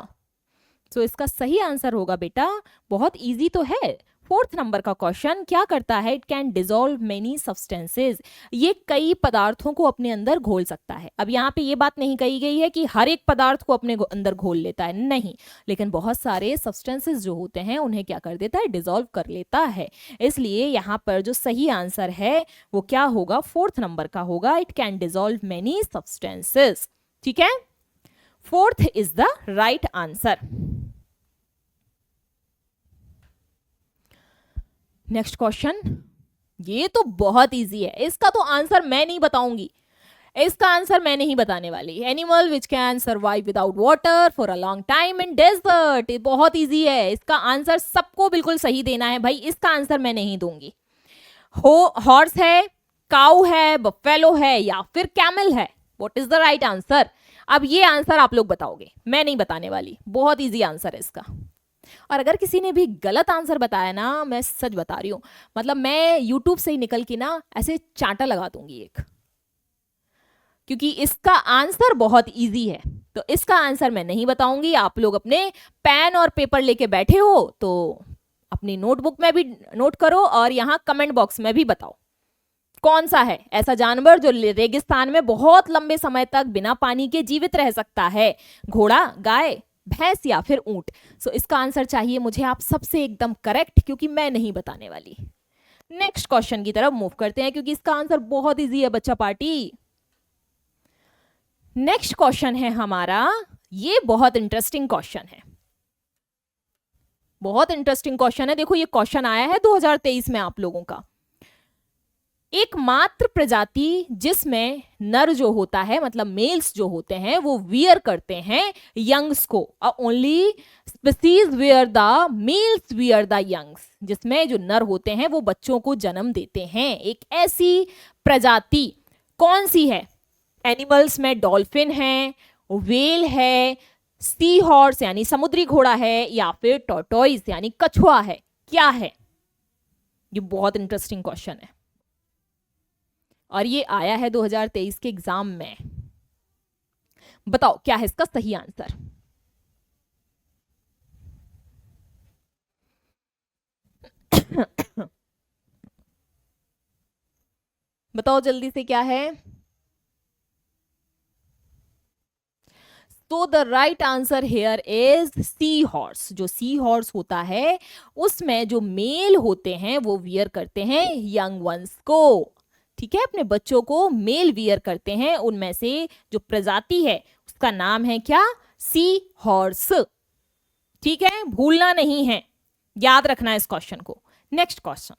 तो इसका सही आंसर होगा बेटा, बहुत इजी तो है, फोर्थ नंबर का क्वेश्चन क्या करता है, it can dissolve many substances, ये कई पदार्थों को अपने अंदर घोल सकता है। अब यहाँ पे ये बात नहीं कही गई है कि हर एक पदार्थ को अपने अंदर घोल लेता है, नहीं, लेकिन बहुत सारे सब्सटेंसेस जो होते हैं उन्हें क्या कर देता है, डिसॉल्व कर लेता है। इसलिए यहाँ पर जो सही आंसर है वो क्या होगा, फोर्थ नंबर का होगा, it can dissolve many substances. ठीक है, fourth is the right answer. Next question, ये तो बहुत इजी है, इसका तो आंसर मैं नहीं बताऊंगी, इसका आंसर मैं नहीं बताने वाली। Animal which can survive without water for a long time in desert, बहुत इजी है, इसका आंसर सबको बिल्कुल सही देना है भाई, इसका आंसर मैं नहीं दूंगी। हॉर्स है, काऊ है, बफेलो है या फिर कैमल है, what is the right answer? अब ये आंसर आप लोग बताओगे, मैं नहीं बताने वाली, बहुत इजी आंसर है इसका। और अगर किसी ने भी गलत आंसर बताया ना, मैं सच बता रही हूं, मतलब मैं यूट्यूब से ही निकल के ना ऐसे चांटा लगा दूंगी एक, क्योंकि इसका आंसर बहुत इजी है। तो इसका आंसर मैं नहीं बताऊंगी, आप लोग अपने पेन और पेपर लेके बैठे हो तो अपनी नोटबुक में भी नोट करो और यहां कमेंट बॉक्स में भी बताओ कौन सा है ऐसा जानवर जो रेगिस्तान में बहुत लंबे समय तक बिना पानी के जीवित रह सकता है, घोड़ा, गाय, भैंस या फिर ऊंट। सो इसका आंसर चाहिए मुझे आप सबसे एकदम करेक्ट, क्योंकि मैं नहीं बताने वाली। नेक्स्ट क्वेश्चन की तरफ मूव करते हैं, क्योंकि इसका आंसर बहुत इजी है बच्चा पार्टी। नेक्स्ट क्वेश्चन है हमारा, ये बहुत इंटरेस्टिंग क्वेश्चन है, बहुत इंटरेस्टिंग क्वेश्चन है। देखो ये क्वेश्चन आया है 2023 में आप लोगों का। एकमात्र प्रजाति जिसमें नर जो होता है, मतलब मेल्स जो होते हैं, वो वियर करते हैं यंग्स को, only species where the males wear the youngs, जिसमें जो नर होते हैं वो बच्चों को जन्म देते हैं। एक ऐसी प्रजाति कौन सी है? एनिमल्स में डॉल्फिन है, व्हेल है, सी हॉर्स यानी समुद्री घोड़ा है या फिर टॉर्टोइस यानी कछुआ है, क्या है? ये बहुत इंटरेस्टिंग क्वेश्चन है और ये आया है 2023 के एग्जाम में। बताओ क्या है इसका सही आंसर? बताओ जल्दी से क्या है? तो the right answer here is sea horse. जो सी हॉर्स होता है उसमें जो मेल होते हैं वो वियर करते हैं यंग वंस को, ठीक है, अपने बच्चों को मेल वियर करते हैं। उनमें से जो प्रजाति है उसका नाम है क्या? Sea horse. ठीक है, भूलना नहीं है, याद रखना है इस क्वेश्चन को। नेक्स्ट क्वेश्चन,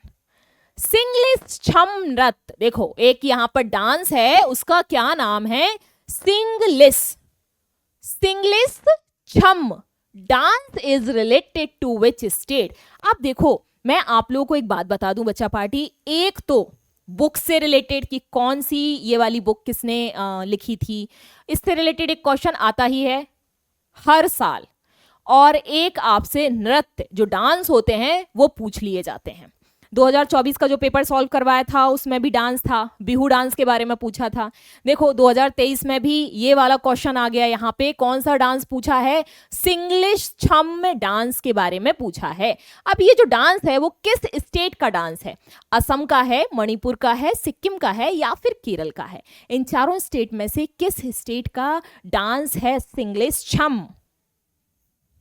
सिंगलिश छम नृत्य। देखो एक यहां पर डांस है, उसका क्या नाम है? सिंगलिश। सिंगलिश Cham dance is related to which state? अब देखो मैं आप लोगों को एक बात बता दूं बच्चा पार्टी, एक तो बुक से रिलेटेड कि कौन सी ये वाली बुक किसने लिखी थी, इससे रिलेटेड एक क्वेश्चन आता ही है हर साल, और एक आपसे नृत्य जो डांस होते हैं वो पूछ लिए जाते हैं। 2024 का जो पेपर सॉल्व करवाया था उसमें भी डांस था, बिहू डांस के बारे में पूछा था। देखो 2023 में भी ये वाला क्वेश्चन आ गया, यहाँ पे कौन सा डांस पूछा है? सिंगलिश छम डांस के बारे में पूछा है। अब ये जो डांस है वो किस स्टेट का डांस है? असम का है, मणिपुर का है, सिक्किम का है या फिर केरल का है? इन चारों स्टेट में से किस स्टेट का डांस है सिंगलिश छम?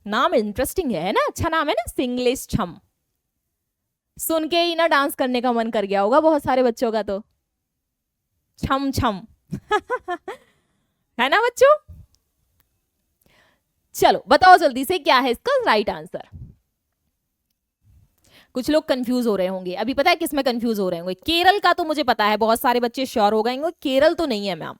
नाम इंटरेस्टिंग है ना, अच्छा नाम है ना, सिंगलिश छम। सुन के ही ना डांस करने का मन कर गया होगा बहुत सारे बच्चों का, तो छम छम है ना बच्चों? चलो बताओ जल्दी से क्या है इसका राइट आंसर। कुछ लोग कंफ्यूज हो रहे होंगे, अभी पता है किसमें कंफ्यूज हो रहे होंगे? केरल का तो मुझे पता है, बहुत सारे बच्चे श्योर हो गए होंगे केरल तो नहीं है मैम।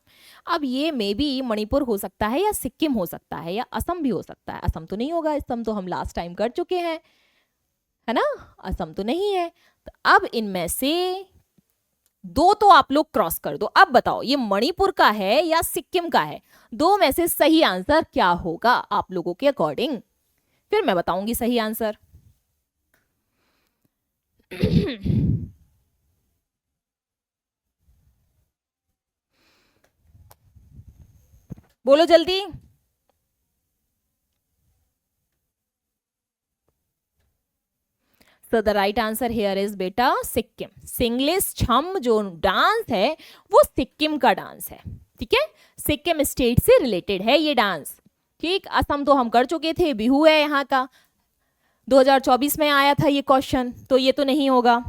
अब ये मे बी मणिपुर हो सकता है या सिक्किम हो सकता है या असम भी हो सकता है। असम तो नहीं होगा, असम तो हम लास्ट टाइम कर चुके हैं, है ना, असम तो नहीं है। तो अब इनमें से दो तो आप लोग क्रॉस कर दो। अब बताओ ये मणिपुर का है या सिक्किम का है? दो में से सही आंसर क्या होगा आप लोगों के अकॉर्डिंग? फिर मैं बताऊंगी सही आंसर। बोलो जल्दी। So the right answer here is बेटा सिक्किम। सिंगलिश छम जो डांस है वो सिक्किम का डांस है, ठीक है, सिक्किम स्टेट से रिलेटेड है ये डांस। ठीक, असम तो हम कर चुके थे, बिहू है यहाँ का, 2024 में आया था ये क्वेश्चन, तो ये तो नहीं होगा।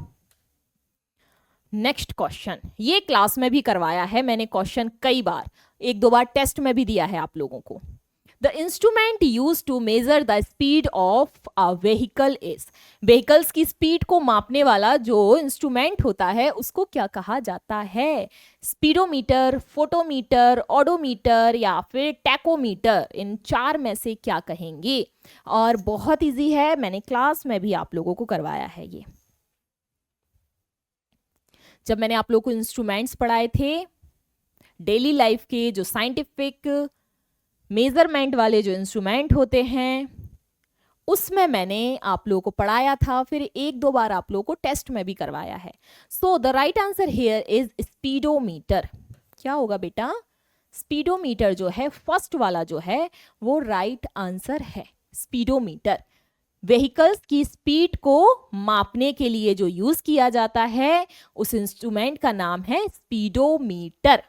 नेक्स्ट क्वेश्चन, ये क्लास में भी करवाया है मैंने क्वेश्चन कई बार, एक दो बार टेस्ट में भी दिया है आप लोगों को। The instrument use to measure the speed of a vehicle is, vehicles की स्पीड को मापने वाला जो इंस्ट्रूमेंट होता है उसको क्या कहा जाता है? स्पीडोमीटर, फोटोमीटर, ऑडोमीटर या फिर टैकोमीटर, इन चार में से क्या कहेंगे? और बहुत इजी है, मैंने क्लास में भी आप लोगों को करवाया है ये। जब मैंने आप लोगों को इंस्ट्रूमेंट्स पढ़ाए थे डेली लाइफ के, जो साइंटिफिक मेजरमेंट वाले जो इंस्ट्रूमेंट होते हैं, उसमें मैंने आप लोगों को पढ़ाया था, फिर एक दो बार आप लोगों को टेस्ट में भी करवाया है। So the right answer here is speedometer. क्या होगा बेटा? स्पीडोमीटर जो है, फर्स्ट वाला जो है वो राइट आंसर है, स्पीडोमीटर। व्हीकल्स की स्पीड को मापने के लिए जो यूज किया जाता है उस इंस्ट्रूमेंट का नाम है स्पीडोमीटर।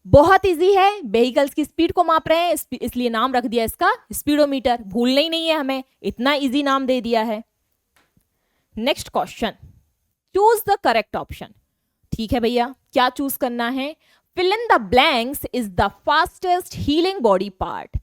बहुत इजी है, व्हीकल्स की स्पीड को माप रहे हैं इसलिए नाम रख दिया इसका स्पीडोमीटर, भूलना ही नहीं है हमें, इतना इजी नाम दे दिया है। Next question, choose the correct option. ठीक है भैया, क्या चूज करना है? Fill in the blanks is the fastest healing body part.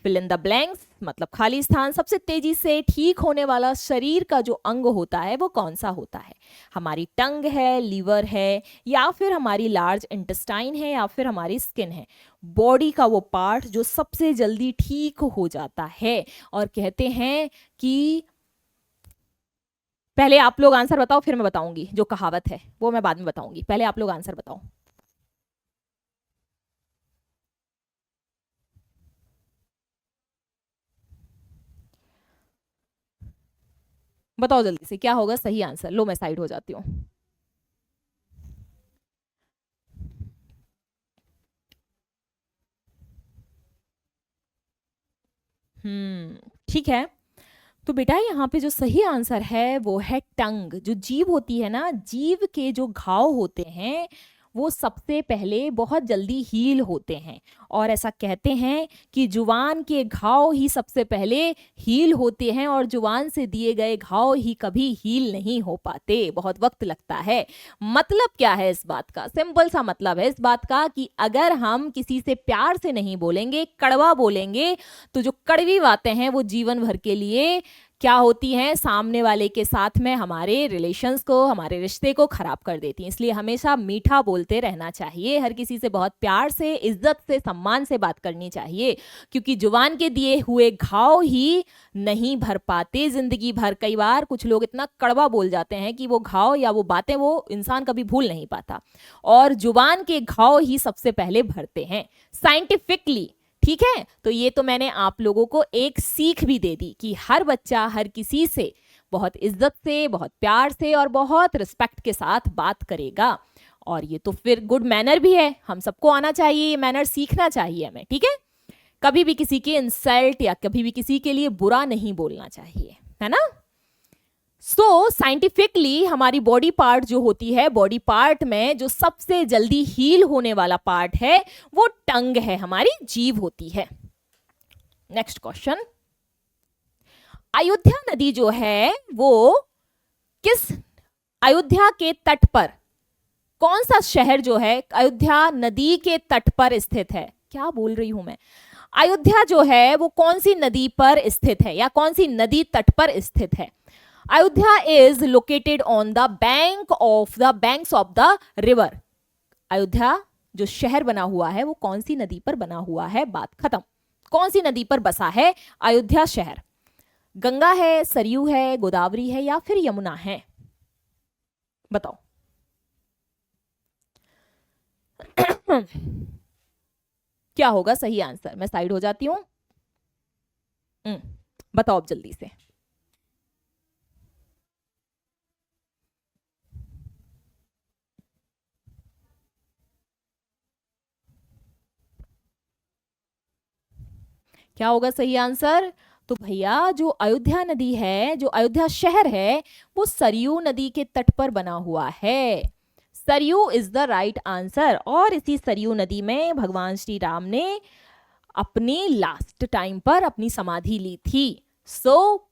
Fill in the blanks मतलब खाली स्थान, सबसे तेजी से ठीक होने वाला शरीर का जो अंग होता है वो कौन सा होता है? हमारी टंग है, लीवर है, या फिर हमारी लार्ज इंटेस्टाइन है, या फिर हमारी स्किन है? बॉडी का वो पार्ट जो सबसे जल्दी ठीक हो जाता है। और कहते हैं कि पहले आप लोग आंसर बताओ फिर मैं बताऊंगी, जो कहावत है वो मैं बाद में बताऊंगी, पहले आप लोग आंसर बताओ। बताओ जल्दी से क्या होगा सही आंसर। लो मैं साइड हो जाती हूँ। ठीक है, तो बेटा यहाँ पे जो सही आंसर है वो है टंग। जो जीभ होती है ना, जीभ के जो घाव होते हैं वो सबसे पहले बहुत जल्दी हील होते हैं। और ऐसा कहते हैं कि जुबान के घाव ही सबसे पहले हील होते हैं और जुबान से दिए गए घाव ही कभी हील नहीं हो पाते, बहुत वक्त लगता है। मतलब क्या है इस बात का? सिंपल सा मतलब है इस बात का कि अगर हम किसी से प्यार से नहीं बोलेंगे, कड़वा बोलेंगे, तो जो कड़वी बातें हैं वो जीवन भर के लिए क्या होती हैं? सामने वाले के साथ में हमारे रिलेशंस को, हमारे रिश्ते को खराब कर देती हैं। इसलिए हमेशा मीठा बोलते रहना चाहिए, हर किसी से बहुत प्यार से, इज्जत से, सम्मान से बात करनी चाहिए, क्योंकि जुबान के दिए हुए घाव ही नहीं भर पाते जिंदगी भर। कई बार कुछ लोग इतना कड़वा बोल जाते हैं कि वो घाव या वो बातें वो इंसान कभी भूल नहीं पाता, और जुबान के घाव ही सबसे पहले भरते हैं साइंटिफिकली। ठीक है, तो ये तो मैंने आप लोगों को एक सीख भी दे दी कि हर बच्चा हर किसी से बहुत इज्जत से, बहुत प्यार से और बहुत रिस्पेक्ट के साथ बात करेगा। और ये तो फिर गुड मैनर भी है, हम सबको आना चाहिए, ये मैनर सीखना चाहिए हमें। ठीक है, कभी भी किसी के इंसल्ट या कभी भी किसी के लिए बुरा नहीं बोलना चाहिए, है ना? सो साइंटिफिकली हमारी बॉडी पार्ट जो होती है, बॉडी पार्ट में जो सबसे जल्दी हील होने वाला पार्ट है वो टंग है, हमारी जीभ होती है। नेक्स्ट क्वेश्चन, अयोध्या नदी जो है वो किस, अयोध्या के तट पर कौन सा शहर जो है अयोध्या नदी के तट पर स्थित है? क्या बोल रही हूं मैं? अयोध्या जो है वो कौन सी नदी पर स्थित है या कौन सी नदी तट पर स्थित है? Ayodhya is located on the banks of the river. Ayodhya जो शहर बना हुआ है वो कौन सी नदी पर बना हुआ है? बात खत्म। कौन सी नदी पर बसा है अयोध्या शहर? गंगा है, सरयू है, गोदावरी है या फिर यमुना है? बताओ। क्या होगा सही आंसर? मैं साइड हो जाती हूं। बताओ अब जल्दी से। क्या होगा सही आंसर? तो भैया जो अयोध्या नदी है, जो अयोध्या शहर है, वो सरयू नदी के तट पर बना हुआ है। Saryu is the right answer. और इसी सरयू नदी में भगवान श्री राम ने अपनी लास्ट टाइम पर अपनी समाधि ली थी।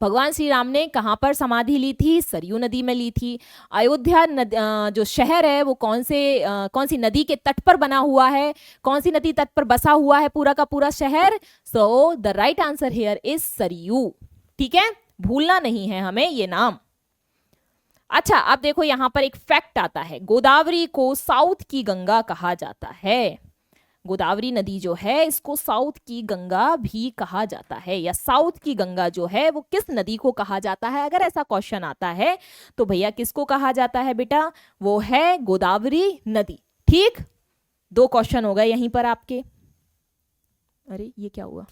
भगवान श्री राम ने कहां पर समाधि ली थी? सरयू नदी में ली थी। अयोध्या जो शहर है वो कौन सी नदी के तट पर बना हुआ है? कौन सी नदी तट पर बसा हुआ है पूरा का पूरा शहर? The right answer here is Saryu. ठीक है, भूलना नहीं है हमें ये नाम। अच्छा, अब देखो यहां पर एक फैक्ट आता है, गोदावरी को साउथ की गंगा कहा जाता है। गोदावरी नदी जो है इसको साउथ की गंगा भी कहा जाता है, या साउथ की गंगा जो है वो किस नदी को कहा जाता है? अगर ऐसा क्वेश्चन आता है तो भैया किसको कहा जाता है बेटा? वो है गोदावरी नदी। ठीक, 2 क्वेश्चन हो गए यहीं पर आपके। अरे ये क्या हुआ?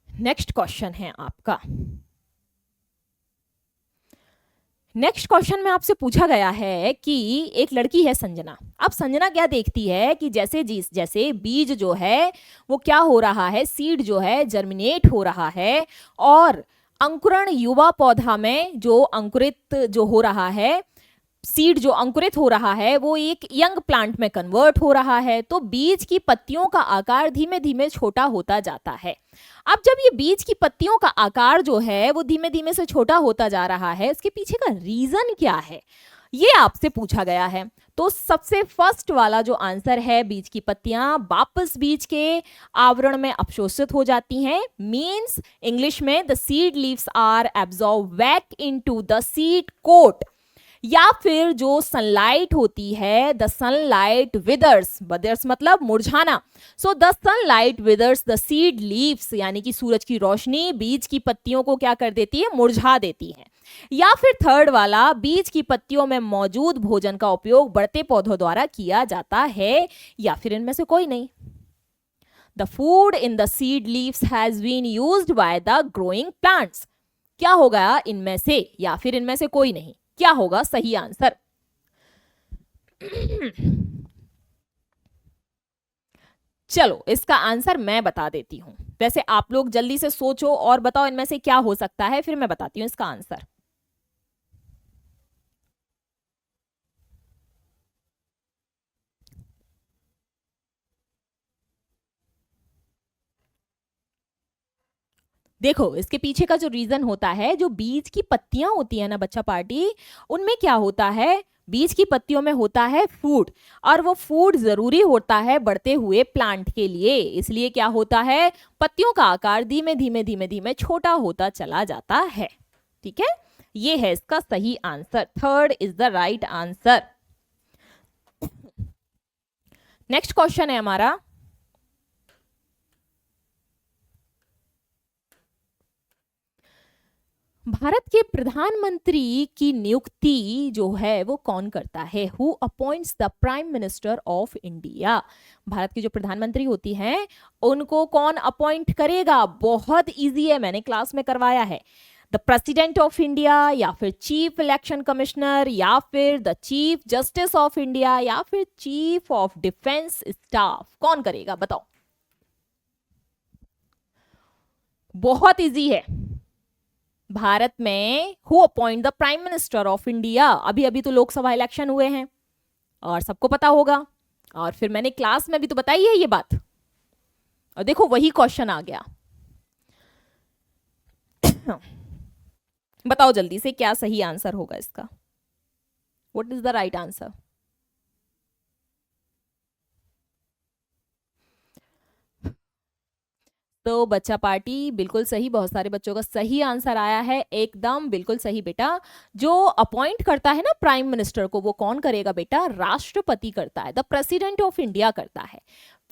नेक्स्ट क्वेश्चन है आपका। नेक्स्ट क्वेश्चन में आपसे पूछा गया है कि एक लड़की है संजना। अब संजना क्या देखती है कि जैसे बीज जो है वो क्या हो रहा है, सीड जो है जर्मिनेट हो रहा है, और अंकुरण युवा पौधा में जो अंकुरित जो हो रहा है, सीड जो अंकुरित हो रहा है वो एक यंग प्लांट में कन्वर्ट हो रहा है। तो बीज की पत्तियों का आकार धीमे धीमे छोटा होता जाता है। अब जब ये बीज की पत्तियों का आकार जो है वो धीमे धीमे से छोटा होता जा रहा है, इसके पीछे का रीजन क्या है, ये आपसे पूछा गया है। तो सबसे फर्स्ट वाला जो आंसर है, बीज की पत्तियां वापस बीज के आवरण में अवशोषित हो जाती हैं। मींस इंग्लिश में the seed leaves are absorb back into the seed coat, या फिर जो सनलाइट होती है, द सनलाइट विदर्स, विदर्स मतलब मुरझाना। So the sunlight withers the seed leaves, यानी कि सूरज की रोशनी बीज की पत्तियों को क्या कर देती है? मुरझा देती है। या फिर थर्ड वाला, बीज की पत्तियों में मौजूद भोजन का उपयोग बढ़ते पौधों द्वारा किया जाता है, या फिर इनमें से कोई नहीं। The food in the seed leaves has been used by the growing plants. क्या होगा इनमें से, या फिर इनमें से कोई नहीं? क्या होगा सही आंसर? चलो इसका आंसर मैं बता देती हूं। वैसे आप लोग जल्दी से सोचो और बताओ इनमें से क्या हो सकता है, फिर मैं बताती हूं इसका आंसर। देखो इसके पीछे का जो रीजन होता है, जो बीज की पत्तियां होती है ना बच्चा पार्टी, उनमें क्या होता है? बीज की पत्तियों में होता है फूड, और वो फूड जरूरी होता है बढ़ते हुए प्लांट के लिए। इसलिए क्या होता है? पत्तियों का आकार धीमे धीमे धीमे धीमे छोटा होता चला जाता है। ठीक है, ये है इसका सही answer. Third is the right answer. Next question है हमारा, भारत के प्रधानमंत्री की नियुक्ति जो है वो कौन करता है? Who appoints the prime minister of India? Bharat की जो प्रधानमंत्री होती हैं उनको कौन अपॉइंट करेगा? बहुत इजी है, मैंने क्लास में करवाया है। द प्रेसिडेंट ऑफ इंडिया, या फिर चीफ इलेक्शन कमिश्नर, या फिर the chief justice of India, या फिर चीफ ऑफ डिफेंस स्टाफ? कौन करेगा बताओ? बहुत इजी है। भारत में who appoint the prime minister of India? अभी अभी तो लोकसभा इलेक्शन हुए हैं और सबको पता होगा, और फिर मैंने क्लास में भी तो बताई है ये बात। और देखो वही क्वेश्चन आ गया। बताओ जल्दी से क्या सही आंसर होगा इसका? What is the right answer? तो बच्चा पार्टी बिल्कुल सही, बहुत सारे बच्चों का सही आंसर आया है, एकदम बिल्कुल सही बेटा। जो अपॉइंट करता है ना प्राइम मिनिस्टर को, वो कौन करेगा बेटा? राष्ट्रपति करता है, द प्रेसिडेंट ऑफ इंडिया करता है।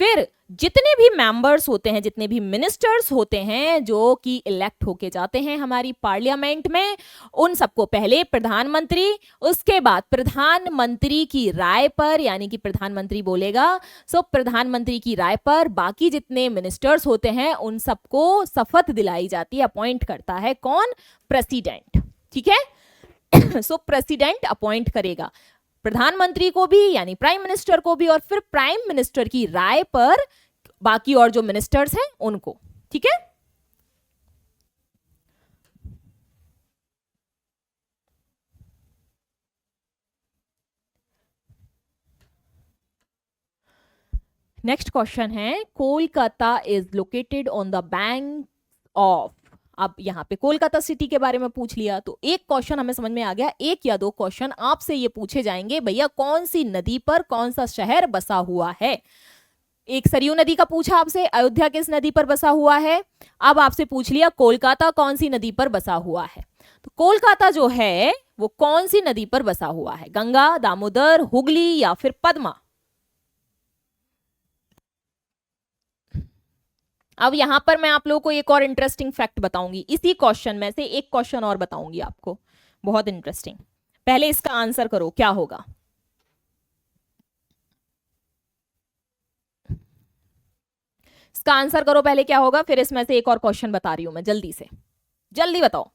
फिर जितने भी मेंबर्स होते हैं, जितने भी मिनिस्टर्स होते हैं जो कि इलेक्ट होके जाते हैं हमारी पार्लियामेंट में, उन सबको पहले प्रधानमंत्री, उसके बाद प्रधानमंत्री की राय पर, यानी कि प्रधानमंत्री बोलेगा, सो प्रधानमंत्री की राय पर बाकी जितने मिनिस्टर्स होते हैं उन सबको शपथ दिलाई जाती है। अपॉइंट करता है कौन? प्रेसिडेंट। ठीक है, सो प्रेसिडेंट अपॉइंट करेगा प्रधानमंत्री को भी, यानी प्राइम मिनिस्टर को भी, और फिर प्राइम मिनिस्टर की राय पर बाकी और जो मिनिस्टर्स हैं उनको। ठीक है, नेक्स्ट क्वेश्चन है, Kolkata is located on the bank of. अब यहाँ पे कोलकाता सिटी के बारे में पूछ लिया, तो एक क्वेश्चन हमें समझ में आ गया, एक या दो क्वेश्चन आपसे ये पूछे जाएंगे, भैया कौन सी नदी पर कौन सा शहर बसा हुआ है। एक सरयू नदी का पूछा आपसे, अयोध्या किस नदी पर बसा हुआ है। अब आपसे पूछ लिया कोलकाता कौन सी नदी पर बसा हुआ है। तो कोलकाता जो है वो कौन सी नदी पर बसा हुआ है, गंगा, दामोदर, हुगली या फिर पद्मा। अब यहां पर मैं आप लोगों को एक और इंटरेस्टिंग फैक्ट बताऊंगी, इसी क्वेश्चन में से एक क्वेश्चन और बताऊंगी आपको, बहुत इंटरेस्टिंग। पहले इसका आंसर करो क्या होगा। इसका आंसर करो पहले क्या होगा, फिर इसमें से एक और क्वेश्चन बता रही हूं मैं, जल्दी से जल्दी बताओ।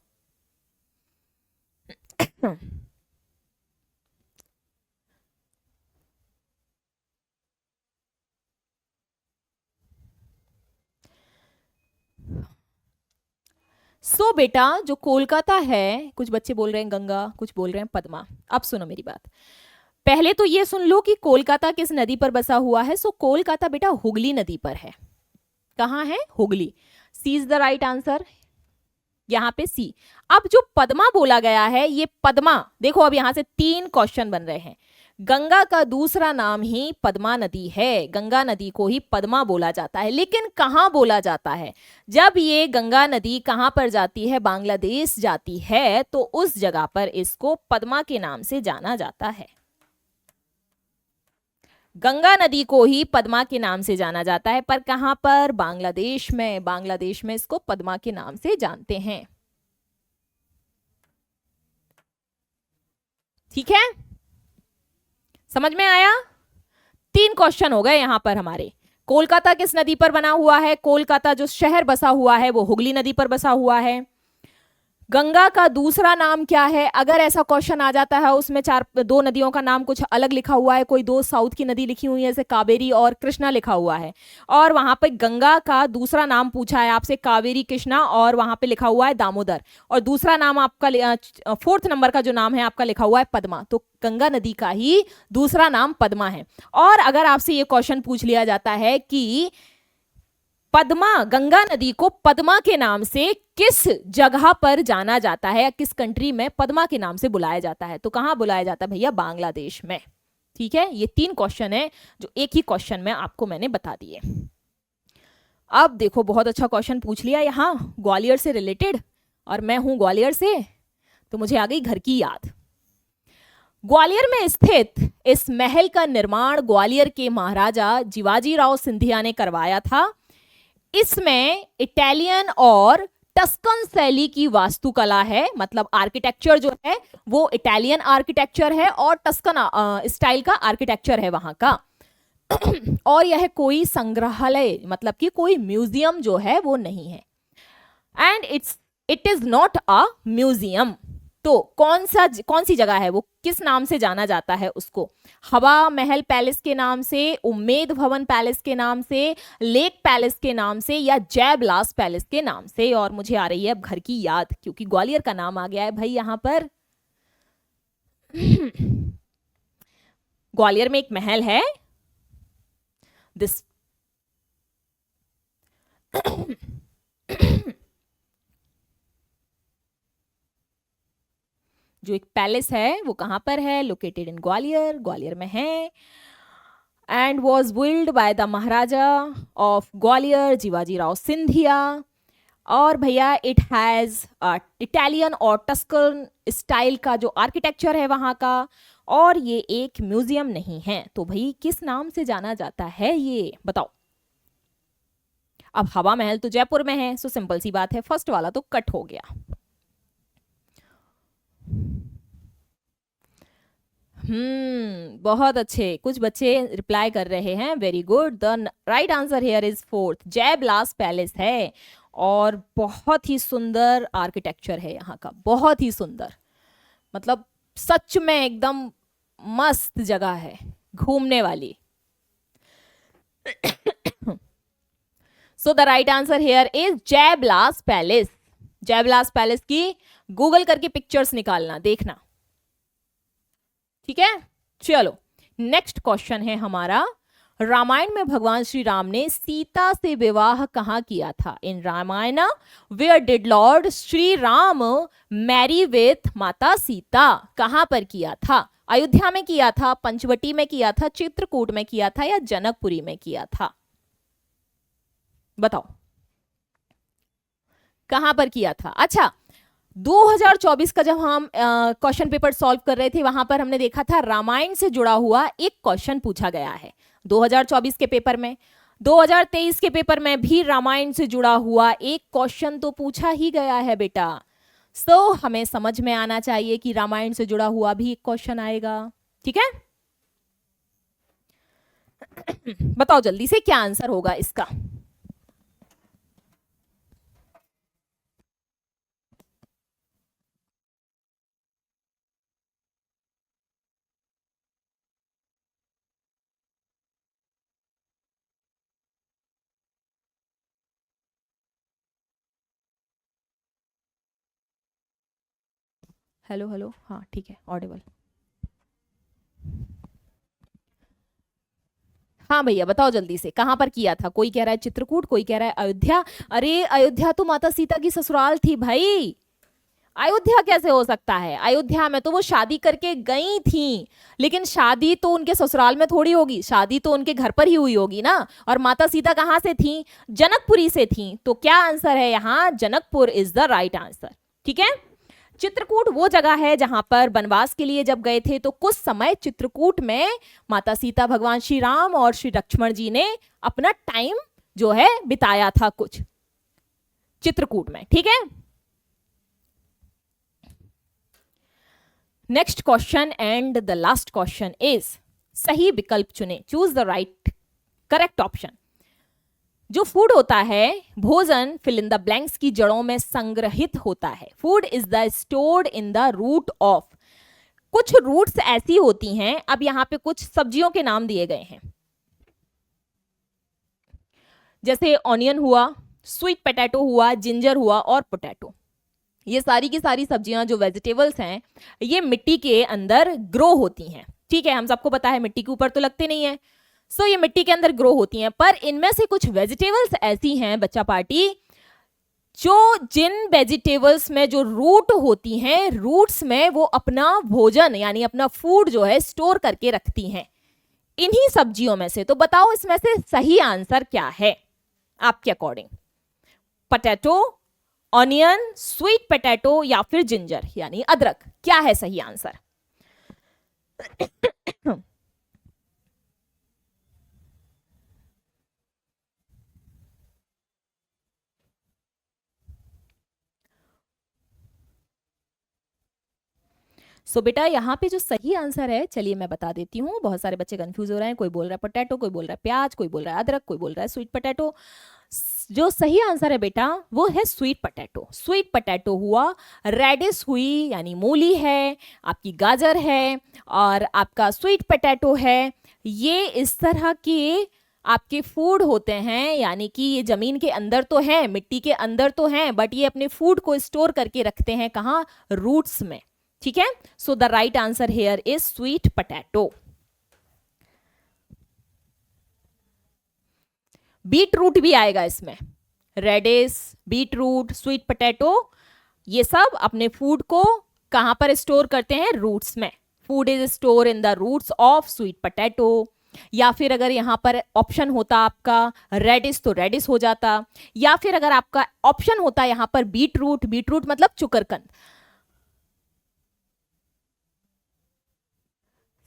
सो बेटा जो कोलकाता है, कुछ बच्चे बोल रहे हैं गंगा, कुछ बोल रहे हैं पद्मा। अब सुनो मेरी बात, पहले तो ये सुन लो कि कोलकाता किस नदी पर बसा हुआ है। सो कोलकाता बेटा हुगली नदी पर है। कहां है, हुगली। सी इज द राइट आंसर, यहां पे सी। अब जो पद्मा बोला गया है, ये पद्मा देखो, अब यहां से तीन क्वेश्चन बन रहे हैं। गंगा का दूसरा नाम ही पद्मा नदी है, गंगा नदी को ही पद्मा बोला जाता है, लेकिन कहां बोला जाता है। जब ये गंगा नदी कहां पर जाती है, बांग्लादेश जाती है, तो उस जगह पर इसको पद्मा के नाम से जाना जाता है। गंगा नदी को ही पद्मा के नाम से जाना जाता है, पर कहां पर, बांग्लादेश में। बांग्लादेश में इसको पद्मा के नाम से जानते हैं। ठीक है, समझ में आया। तीन क्वेश्चन हो गए यहां पर हमारे। कोलकाता किस नदी पर बना हुआ है, कोलकाता जो शहर बसा हुआ है वो हुगली नदी पर बसा हुआ है। गंगा का दूसरा नाम क्या है, अगर ऐसा क्वेश्चन आ जाता है उसमें दो नदियों का नाम कुछ अलग लिखा हुआ है, कोई दो साउथ की नदी लिखी हुई है जैसे कावेरी और कृष्णा लिखा हुआ है, और वहां पे गंगा का दूसरा नाम पूछा है आपसे, कावेरी कृष्णा, और वहां पे लिखा हुआ है दामोदर, और दूसरा नाम आपका फोर्थ नंबर का जो नाम है आपका लिखा हुआ है पद्मा, तो गंगा नदी का ही दूसरा नाम पद्मा है। और अगर आपसे ये क्वेश्चन पूछ लिया जाता है कि पद्मा, गंगा नदी को पद्मा के नाम से किस जगह पर जाना जाता है, या किस कंट्री में पद्मा के नाम से बुलाया जाता है, तो कहां बुलाया जाता है भैया, बांग्लादेश में। ठीक है, ये तीन क्वेश्चन है जो एक ही क्वेश्चन में आपको मैंने बता दिए। अब देखो बहुत अच्छा क्वेश्चन पूछ लिया यहां ग्वालियर से रिलेटेड, और मैं हूं ग्वालियर से, तो मुझे आ गई घर की याद। ग्वालियर में स्थित इस महल का निर्माण ग्वालियर के महाराजा जिवाजीराव सिंधिया ने करवाया था। इसमें इटालियन और टस्कन शैली की वास्तुकला है, मतलब आर्किटेक्चर जो है वो इटालियन आर्किटेक्चर है और टस्कन स्टाइल का आर्किटेक्चर है वहां का। और यह कोई संग्रहालय मतलब कि कोई म्यूजियम जो है वो नहीं है, and it is not a museum. तो कौन सी जगह है, वो किस नाम से जाना जाता है उसको, हवा महल पैलेस के नाम से, उम्मेद भवन पैलेस के नाम से, लेक पैलेस के नाम से, या जय विलास पैलेस के नाम से। और मुझे आ रही है अब घर की याद, क्योंकि ग्वालियर का नाम आ गया है भाई यहां पर। ग्वालियर में एक महल है, दिस जो एक पैलेस है वो कहां पर है, लोकेटेड इन ग्वालियर, ग्वालियर में है, and was build by the Maharaja of Gwalior Jiwajirao Scindia. और भैया इट हैज इटालियन और टस्कन स्टाइल का जो आर्किटेक्चर है वहां का, और ये एक म्यूजियम नहीं है। तो भाई किस नाम से जाना जाता है ये बताओ। अब हवा महल तो जयपुर में है, सो सिंपल सी बात है, फर्स्ट वाला तो कट हो गया। बहुत अच्छे, कुछ बच्चे रिप्लाई कर रहे हैं, very good. The right answer here is fourth, Jai Vilas palace है, और बहुत ही सुंदर आर्किटेक्चर है यहाँ का, बहुत ही सुंदर, मतलब सच में एकदम मस्त जगह है घूमने वाली। So the right answer here is Jaivilas palace. Jaivilas palace की गूगल करके पिक्चर्स निकालना, देखना, ठीक है। चलो नेक्स्ट क्वेश्चन है हमारा, रामायण में भगवान श्री राम ने सीता से विवाह कहाँ किया था? In Ramayan where did lord Shri Ram marry with Mata Sita? कहां पर किया था? अयोध्या में किया था, पंचवटी में किया था, चित्रकूट में किया था, या जनकपुरी में किया था? बताओ कहां पर किया था। अच्छा, 2024 का जब हम क्वेश्चन पेपर सॉल्व कर रहे थे, वहां पर हमने देखा था रामायण से जुड़ा हुआ एक क्वेश्चन पूछा गया है 2024 के पेपर में। 2023 के पेपर में भी रामायण से जुड़ा हुआ एक क्वेश्चन तो पूछा ही गया है बेटा। सो हमें समझ में आना चाहिए कि रामायण से जुड़ा हुआ भी एक क्वेश्चन आएगा, ठीक है। बताओ जल्दी से क्या आंसर होगा इसका। हेलो हेलो, हाँ ठीक है, ऑडिबल। हाँ भैया बताओ जल्दी से, कहां पर किया था? कोई कह रहा है चित्रकूट, कोई कह रहा है अयोध्या। अरे अयोध्या तो माता सीता की ससुराल थी भाई, अयोध्या कैसे हो सकता है? अयोध्या में तो वो शादी करके गई थी, लेकिन शादी तो उनके ससुराल में थोड़ी होगी, शादी तो उनके घर पर ही हुई होगी ना। और माता सीता कहां से थी? जनकपुरी से थी। तो क्या आंसर है यहाँ? Janakpur is the right answer, ठीक है। चित्रकूट वो जगह है जहां पर वनवास के लिए जब गए थे तो कुछ समय चित्रकूट में माता सीता, भगवान श्री राम और श्री लक्ष्मण जी ने अपना टाइम जो है बिताया था कुछ चित्रकूट में, ठीक है। Next question and the last question is, सही विकल्प चुने, choose the right correct option. जो फूड होता है, भोजन फिल इन द ब्लैंक्स की जड़ों में संग्रहित होता है। Food is the stored in the root of. कुछ रूट्स ऐसी होती हैं, अब यहां पे कुछ सब्जियों के नाम दिए गए हैं, जैसे ऑनियन हुआ, स्वीट पोटैटो हुआ, जिंजर हुआ और पोटैटो। ये सारी की सारी सब्जियां जो वेजिटेबल्स हैं, ये मिट्टी के अंदर ग्रो होती हैं, ठीक है। हम सबको पता है मिट्टी के ऊपर तो लगते नहीं है, सो ये मिट्टी के अंदर ग्रो होती हैं। पर इनमें से कुछ वेजिटेबल्स ऐसी हैं बच्चा पार्टी, जो जिन वेजिटेबल्स में जो रूट होती हैं, रूट्स में वो अपना भोजन यानी अपना फूड जो है स्टोर करके रखती हैं, इन्हीं सब्जियों में से। तो बताओ इसमें से सही आंसर क्या है आपके according? Potato, onion, sweet potato या फिर जिंजर यानी अदरक, क्या है सही आंसर? सो बेटा यहाँ पे जो सही आंसर है, चलिए मैं बता देती हूँ। बहुत सारे बच्चे कंफ्यूज हो रहे हैं, कोई बोल रहा है पोटैटो, कोई बोल रहा है प्याज, कोई बोल रहा है अदरक, कोई बोल रहा है स्वीट पोटैटो। जो सही आंसर है बेटा वो है स्वीट पोटैटो। स्वीट पोटैटो हुआ, रेडिश हुई यानी मूली है, आपकी गाजर है और आपका स्वीट पोटैटो है। ये इस तरह के आपके फूड होते हैं, यानी कि ये जमीन के अंदर तो है, मिट्टी के अंदर तो है, बट ये अपने फूड को स्टोर करके रखते हैं कहाँ? रूट्स में, ठीक है। So the right answer here is sweet potato. Beetroot भी आएगा इसमें, radish, beetroot, sweet potato, ये सब अपने फूड को कहां पर स्टोर करते हैं? रूट्स में। Food is store in the roots of sweet potato. या फिर अगर यहां पर ऑप्शन होता आपका रेडिश तो रेडिश हो जाता, या फिर अगर आपका ऑप्शन होता यहां पर बीट रूट, बीट रूट मतलब चुकरकंद,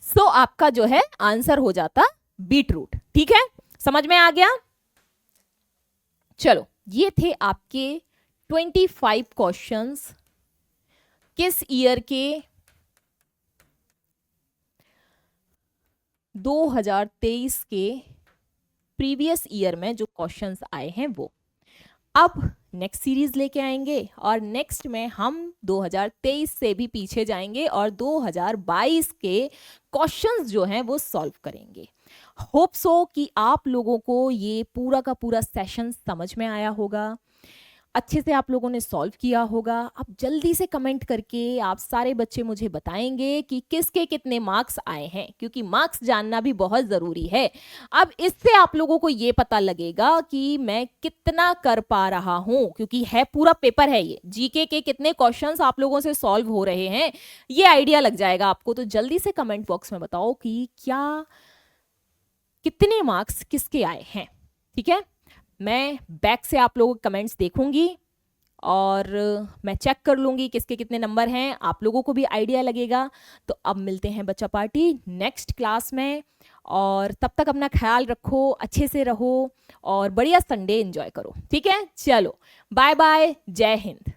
सो आपका जो है आंसर हो जाता बीट रूट, ठीक है। समझ में आ गया? चलो ये थे आपके 25 क्वेश्चंस किस ईयर के? 2023 के प्रीवियस ईयर में जो क्वेश्चंस आए हैं वो। अब नेक्स्ट सीरीज लेके आएंगे और नेक्स्ट में हम 2023 से भी पीछे जाएंगे और 2022 के क्वेश्चंस जो हैं वो सॉल्व करेंगे। होप सो कि आप लोगों को ये पूरा का पूरा सेशन समझ में आया होगा, अच्छे से आप लोगों ने सॉल्व किया होगा। अब जल्दी से कमेंट करके आप सारे बच्चे मुझे बताएंगे कि किसके कितने मार्क्स आए हैं, क्योंकि मार्क्स जानना भी बहुत ज़रूरी है। अब इससे आप लोगों को ये पता लगेगा कि मैं कितना कर पा रहा हूँ, क्योंकि है पूरा पेपर है ये, जीके के कितने क्वेश्चंस आप लोगों से सॉल्व हो रहे हैं ये आइडिया लग जाएगा आपको। तो जल्दी से कमेंट बॉक्स में बताओ कि क्या कितने मार्क्स किसके आए हैं। ठीक है, मैं बैक से आप लोगों के कमेंट्स देखूंगी और मैं चेक कर लूंगी किसके कितने नंबर हैं, आप लोगों को भी आइडिया लगेगा। तो अब मिलते हैं बच्चा पार्टी नेक्स्ट क्लास में, और तब तक अपना ख्याल रखो, अच्छे से रहो और बढ़िया संडे एंजॉय करो। ठीक है, चलो बाय बाय, जय हिंद।